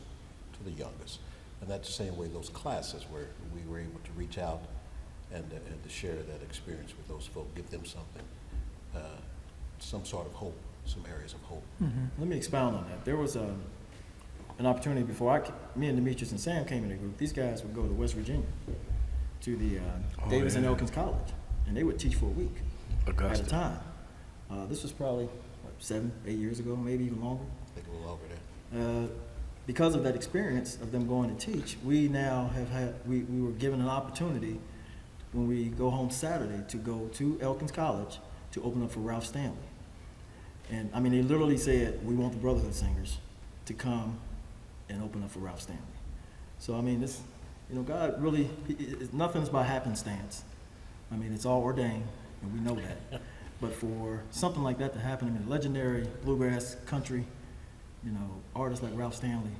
to the youngest. And that's the same way those classes where we were able to reach out and to share that experience with those folk, give them something, some sort of hope, some areas of hope. Let me expound on that. There was an opportunity before me and Demetrius and Sam came in the group. These guys would go to West Virginia to the Davis and Elkins College, and they would teach for a week Augusta. at a time. This was probably, 7, 8 years ago, maybe even longer. I think a little over there. Because of that experience of them going to teach, we now we were given an opportunity when we go home Saturday to go to Elkins College to open up for Ralph Stanley. And I mean, they literally said, we want the Brotherhood singers to come and open up for Ralph Stanley. So I mean, this, you know, God really, nothing's by happenstance. I mean, it's all ordained, and we know that. But for something like that to happen, I mean, legendary bluegrass country, you know, artists like Ralph Stanley,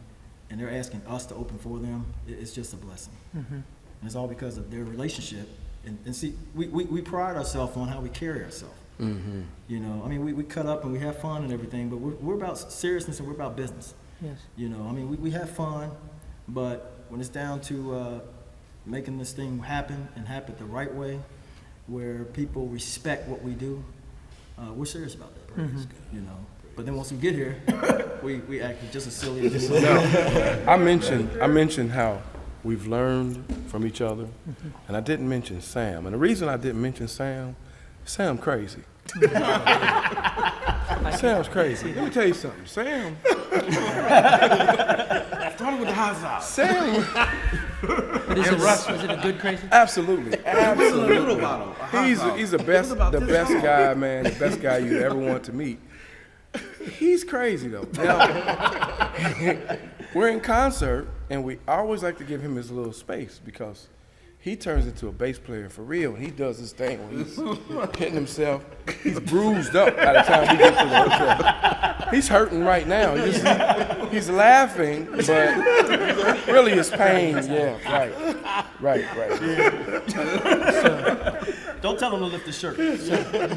and they're asking us to open for them, it's just a blessing. And it's all because of their relationship. And see, we pride ourselves on how we carry ourselves. You know, I mean, we cut up and we have fun and everything, but we're about seriousness and we're about business. Yes. You know, I mean, we have fun, but when it's down to making this thing happen and happen the right way, where people respect what we do, we're serious about that. You know, but then once we get here, we act just as silly as anyone else. I mentioned how we've learned from each other, and I didn't mention Sam. And the reason I didn't mention Sam crazy. Sam's crazy. Let me tell you something. Sam. Started with the hot sauce. Sam. But is it a good crazy? Absolutely. Absolutely. Little bottle. A hot sauce. He's the best guy, man. The best guy you'd ever want to meet. He's crazy though. Now, we're in concert, and we always like to give him his little space because he turns into a bass player for real, and he does his thing when he's hitting himself. He's bruised up by the time we get to the hotel. He's hurting right now. He's laughing, but really it's pain. Yeah, right. Don't tell them to lift the shirt.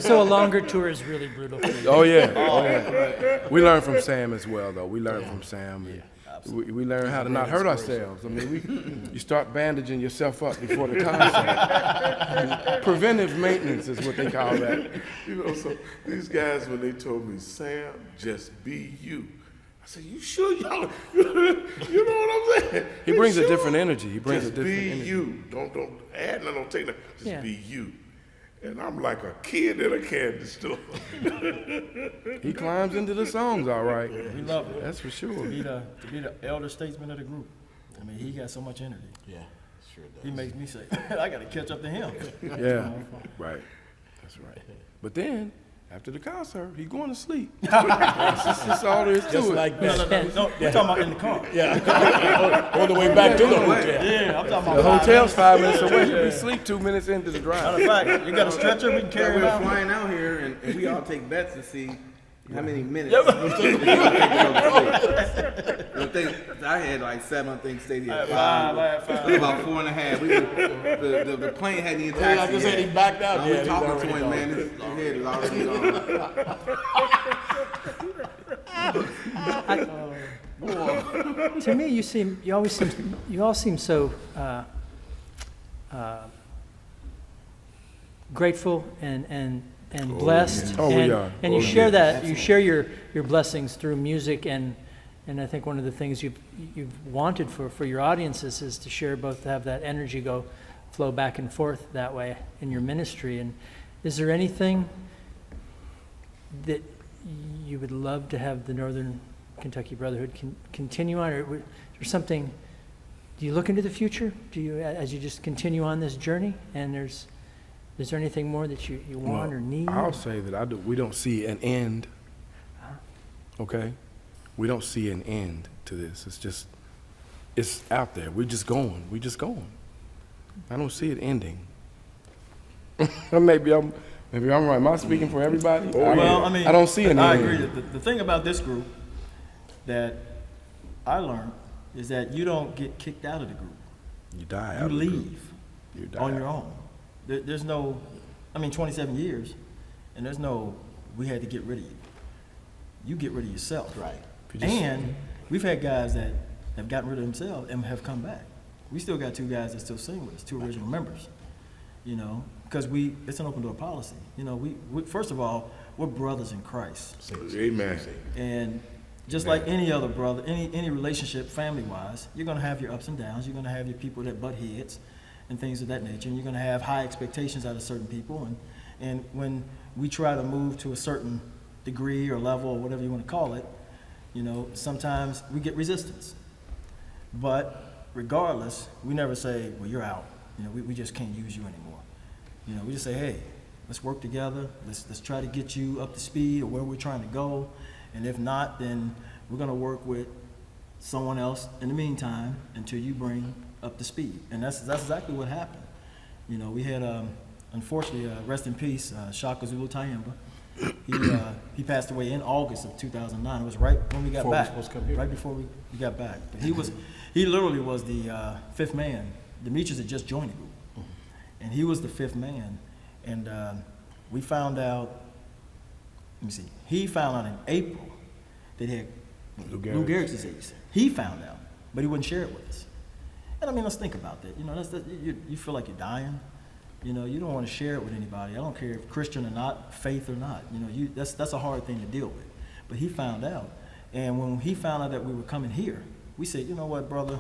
So a longer tour is really brutal for you. Oh yeah. We learn from Sam as well, though. We learn from Sam. We learn how to not hurt ourselves. I mean, you start bandaging yourself up before the concert. Preventive maintenance is what they call that. You know, so these guys, when they told me, Sam, just be you. I said, you sure y'all, you know what I'm saying? He brings a different energy. He brings Just a different be energy. you. Don't add nothing, don't take nothing. Just Yeah. be you. And I'm like a kid in a candy store. He climbs into the songs all right. We love it. That's for sure. To be the elder statesman of the group. I mean, he got so much energy. Yeah, sure does. He makes me say, I got to catch up to him. Yeah, right. That's right. But then, after the concert, he's going to sleep. That's all there is to it. like No, we're talking about in the car. On the way back to the hotel. Yeah, I'm talking The about hotel's 5 minutes away. We sleep 2 minutes into the drive. Matter of fact, you got a stretcher, we can carry We it were out. flying out here, and we all take bets to see how many minutes it's gonna take to go to sleep. The thing, I had like 7, I think, stayed here. I had 5. It was about 4.5. The plane hadn't even taxied just said he yet. backed out. I Yeah, was he's talking already to him, gone. man. His head is already gone. To me, you all seem so grateful and blessed. Oh, we are. And you share that. You share your blessings through music, and I think one of the things you've wanted for your audiences is to share both, to have that energy flow back and forth that way in your ministry. And is there anything that you would love to have the Northern Kentucky Brotherhood continue on, or is there something? Do you look into the future? Do you, as you just continue on this journey? And is there anything more that you want or need? I'll say that we don't see an end. Okay, we don't see an end to this. It's out there. We're just going. I don't see it ending. Maybe I'm right. Am I speaking for everybody? Well, I mean, I don't see an I end. agree. The thing about this group that I learned is that you don't get kicked out of the group. You die You out of the group. leave You die on out. your own. There's no, 27 years, and there's no, we had to get rid of you. You get rid of yourself. Right. And we've had guys that have gotten rid of themselves and have come back. We still got 2 guys that still sing with us, 2 original members, because it's an open door policy. We first of all, we're brothers in Christ. Amen. And just like any other brother, any relationship family-wise, you're gonna have your ups and downs, you're gonna have your people that butt heads and things of that nature, and you're gonna have high expectations out of certain people, and when we try to move to a certain degree or level or whatever you wanna call it, sometimes we get resistance. But regardless, we never say, well, you're out. We just can't use you anymore. We just say, hey, let's work together. Let's try to get you up to speed or where we're trying to go. And if not, then we're going to work with someone else in the meantime until you bring up to speed. And that's exactly what happened. We had, unfortunately, rest in peace, Shaka Zulu Tayamba. He passed away in August of 2009. It was right when we got Before we back. supposed to come here. Right before we got back. But he literally was the 5th man. Demetrius had just joined the group. And he was the 5th man. And we found out, he found out in April that he had Lou Gehrig's disease. He found out, but he wouldn't share it with us. And let's think about that. You feel like you're dying. You don't want to share it with anybody. I don't care if Christian or not, faith or not. That's a hard thing to deal with. But he found out. And when he found out that we were coming here, we said, you know what, brother?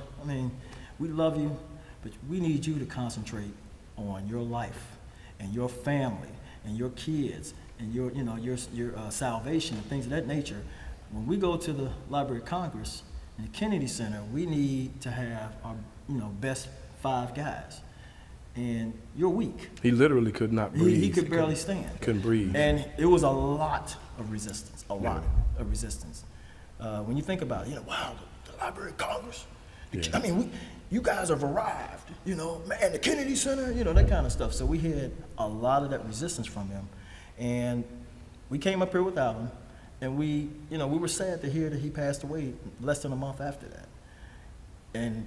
We love you, but we need you to concentrate on your life and your family and your kids and your salvation and things of that nature. When we go to the Library of Congress and the Kennedy Center, we need to have our best 5 guys. And you're weak. He literally could not breathe. He could barely stand. Couldn't breathe. And it was a lot of resistance, when you think about it, wow, the Library of Congress. Yeah. You guys have arrived, man, the Kennedy Center, that kind of stuff. So we had a lot of that resistance from him. And we came up here without him. And we were sad to hear that he passed away less than a month after that. And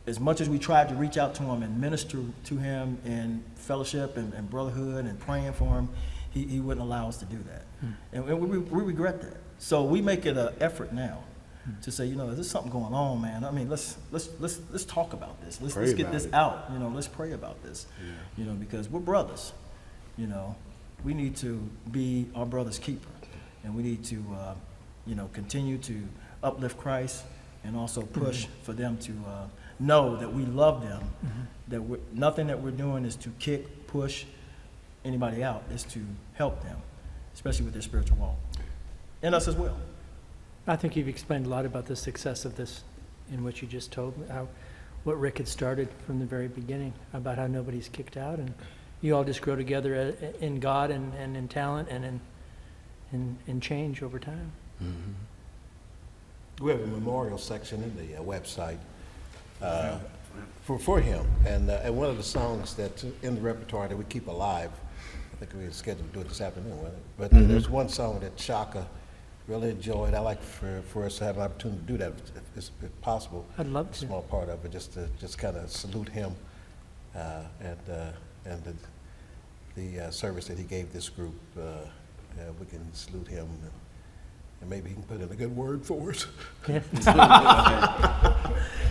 as much as we tried to reach out to him and minister to him in fellowship and brotherhood and praying for him, he wouldn't allow us to do that. And we regret that. So we make it an effort now to say, there's something going on, man. Let's talk about this. Let's get this out. Let's pray about this. Yeah. Because we're brothers. We need to be our brother's keeper, and we need to, continue to uplift Christ and also push for them to know that we love them. That nothing that we're doing is to kick, push anybody out. It's to help them, especially with their spiritual walk, and us as well. I think you've explained a lot about the success of this in what you just told me, what Rick had started from the very beginning, about how nobody's kicked out, and you all just grow together in God and in talent and in change over time. We have a memorial section in the website for him, and one of the songs that's in the repertoire that we keep alive, I think we were scheduled to do it this afternoon, wasn't it? But there's one song that Shaka really enjoyed. I like for us to have an opportunity to do that if possible. I'd love to. A small part of it, just to kind of salute him and the service that he gave this group. We can salute him, and maybe he can put in a good word for us. Yeah.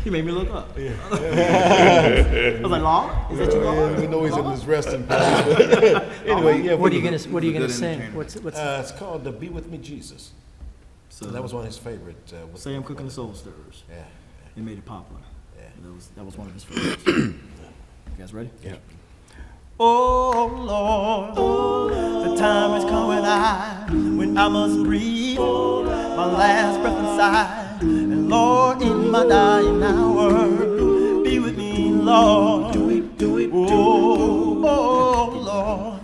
He made me look up. I was like, Lord? Is that you, Lord? We know he's in his resting place. Anyway, yeah. What are you gonna sing? entertainer. What's It's called "Be With Me, Jesus." So That was one of his favorite. Sam Cooke and the Soul Stirrers. Yeah. He made it popular. Yeah. That was one of his favorites. You guys ready? Yeah. Oh Lord, the time is coming when I must breathe my last breath inside. And Lord, in my dying hour, be with me, Lord. Do it. Oh Lord,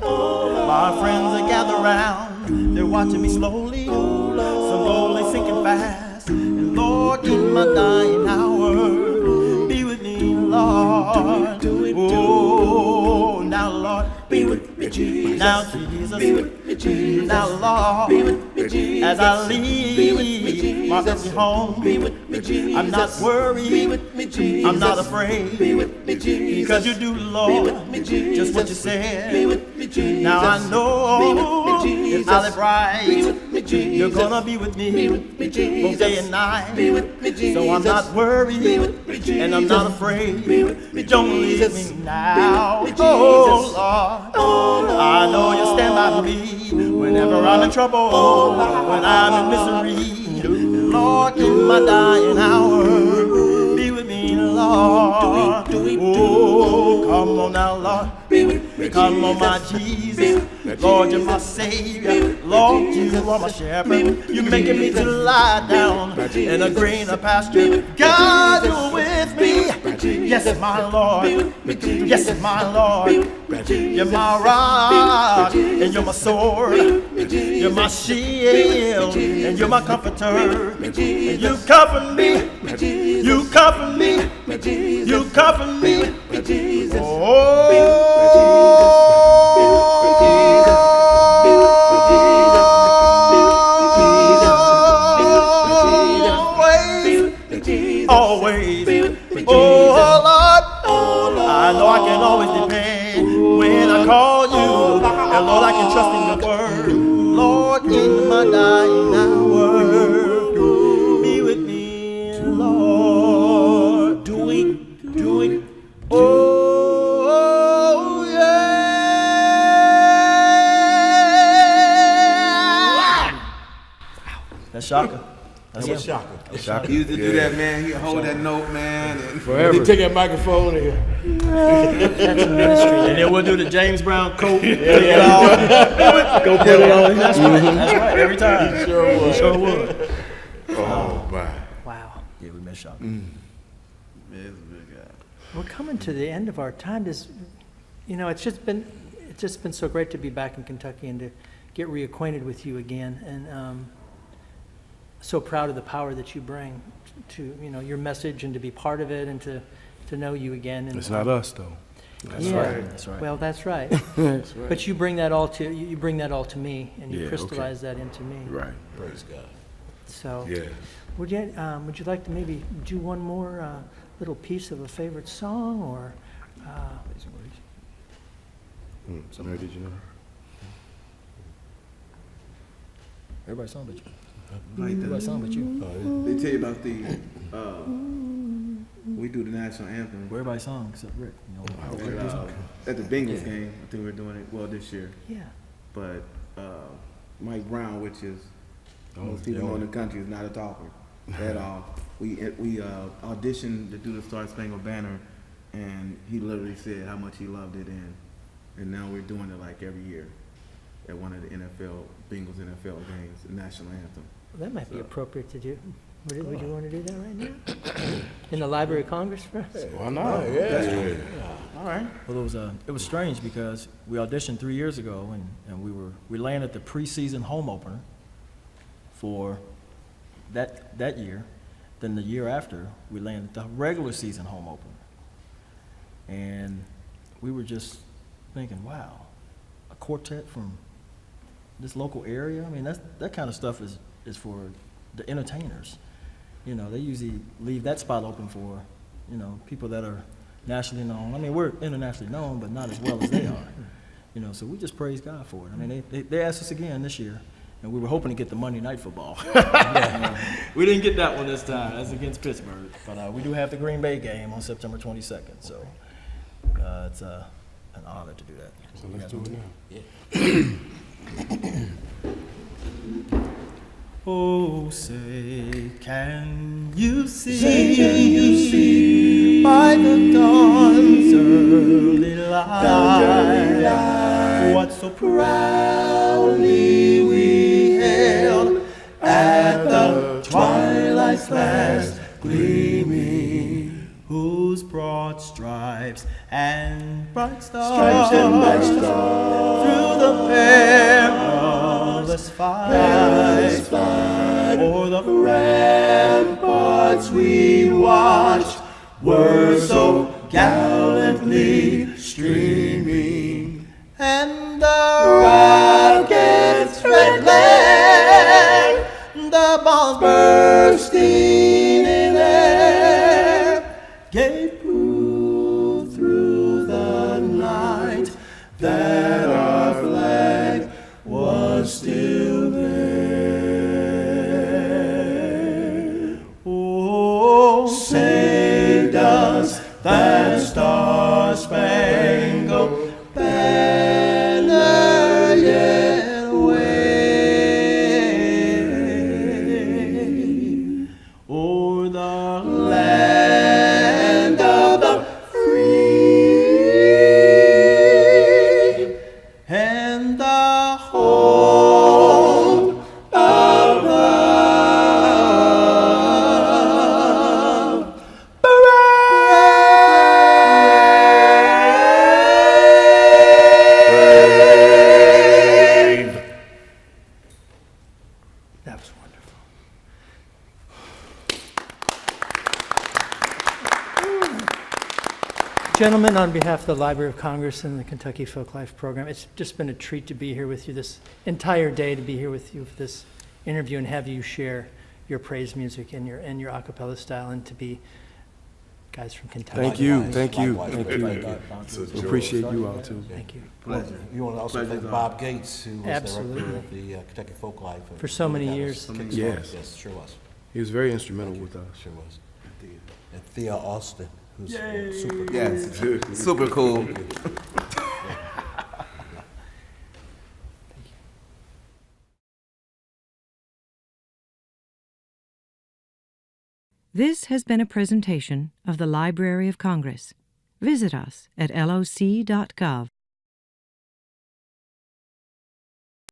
my friends are gathered round. They're watching me slowly, some slowly sinking fast. And Lord, in my dying hour, be with me, Lord. Oh, now Lord, be with me, Jesus. Now Jesus, be with me, Jesus. Now Lord, be with me, Jesus. As I leave my earthly home, be with me, Jesus. I'm not worried, be with me, Jesus. I'm not afraid, be with me, Jesus. Because you do, Lord, be with me, Jesus. Just what you said, be with me, Jesus. Now I know if I live right, be with me, Jesus. You're gonna be with me, both day and night, be with me, Jesus. So I'm not worried, be with me, Jesus. And I'm not afraid, be with me, don't leave me now. Oh Lord, I know you stand by me whenever I'm in trouble, when I'm in misery. Lord, in my dying hour, be with me, Lord. Oh, come on now, Lord. Be with me, come on, my Jesus. Lord, you're my Savior. Lord, you are my shepherd. You're making me to lie down in a greener pasture. God, you're with me. Yes, my Lord. Yes, my Lord. You're my rock and you're my sword. You're my shield and you're my comforter. And you comfort me. You comfort me. You comfort me. Always. Oh Lord, I know I can always depend when I call you. And Lord, I can trust in your word. Lord, in my dying hour, be with me, Lord. Do it. Oh, yeah. That's Shaka. That was Shaka. He used to do that, man. He'd hold that note, man. And Forever. He take that microphone and That's a ministry. And then we'll do the James Brown coat. Go put it on. That's right. Every time. Sure would. Oh, my. Wow. Yeah, we met Shaka. Man, he's a big guy. We're coming to the end of our time. It's just been so great to be back in Kentucky and to get reacquainted with you again. And so proud of the power that you bring to your message and to be part of it and to know you again. And It's not us, though. That's right. Well, that's right. That's right. But you bring that all to to me, and you Yeah, crystallize that into me. Right. praise God. So, Yeah. would you like to maybe do one more little piece of a favorite song, or? Somebody did you know? Everybody song but you. Like Everybody song but you. They tell you about the, we do the national anthem. Everybody song except Rick. At the Bengals game, I think we're doing it this year. Yeah. But Mike Brown, which is most people know in the country, is not a talker at all. We auditioned to do the Star Spangled Banner, and he literally said how much he loved it, and now we're doing it like every year at one of the Bengals NFL games, the national anthem. Well, that might be appropriate to do. Would you want to do that right now? In the Library of Congress for us? Why not? Yeah. All right. Well, it was strange because we auditioned 3 years ago, and we landed the preseason home opener for that year. Then the year after, we landed the regular season home opener, and we were just thinking, wow, a quartet from this local area. I mean, that kind of stuff is for the entertainers. They usually leave that spot open for, people that are nationally known. I mean, we're internationally known, but not as well as they are. So we just praise God for it. I mean, they asked us again this year, and we were hoping to get the Monday Night Football. We didn't get that one this time. That's against Pittsburgh. But we do have the Green Bay game on September 22nd. So it's an honor to do that. So let's do it now. Oh, say, can you see by the dawn's early light what so proudly we hailed at the twilight's last gleaming, whose broad stripes and bright stars through the perilous fight o'er the the ramparts we watched were so gallantly streaming, and the rockets rattling, the bombs bursting in air, gave proof through the night that our flag was still there. Oh, saved us that star-spangled banner yet waved o'er the land of the free and the home of the brave. That was wonderful. Gentlemen, on behalf of the Library of Congress and the Kentucky Folklife Program, it's just been a treat to be here with you this entire day, to be here with you for this interview and have you share your praise music and your a cappella style, and to be guys from Kentucky. Thank you, Likewise, thank you, likewise. thank Thank you. you. It's a We joy. appreciate you all too. Thank you. Pleasure. You want to also Pleasure's thank all. Bob Gates, who was Absolutely. director of the Kentucky Folklife. For so many years. Yes. Yes, sure was. He was very instrumental with us. Sure was. And Thea Austin, who's super cool. Yes, super cool. This has been a presentation of the Library of Congress. Visit us at loc.gov.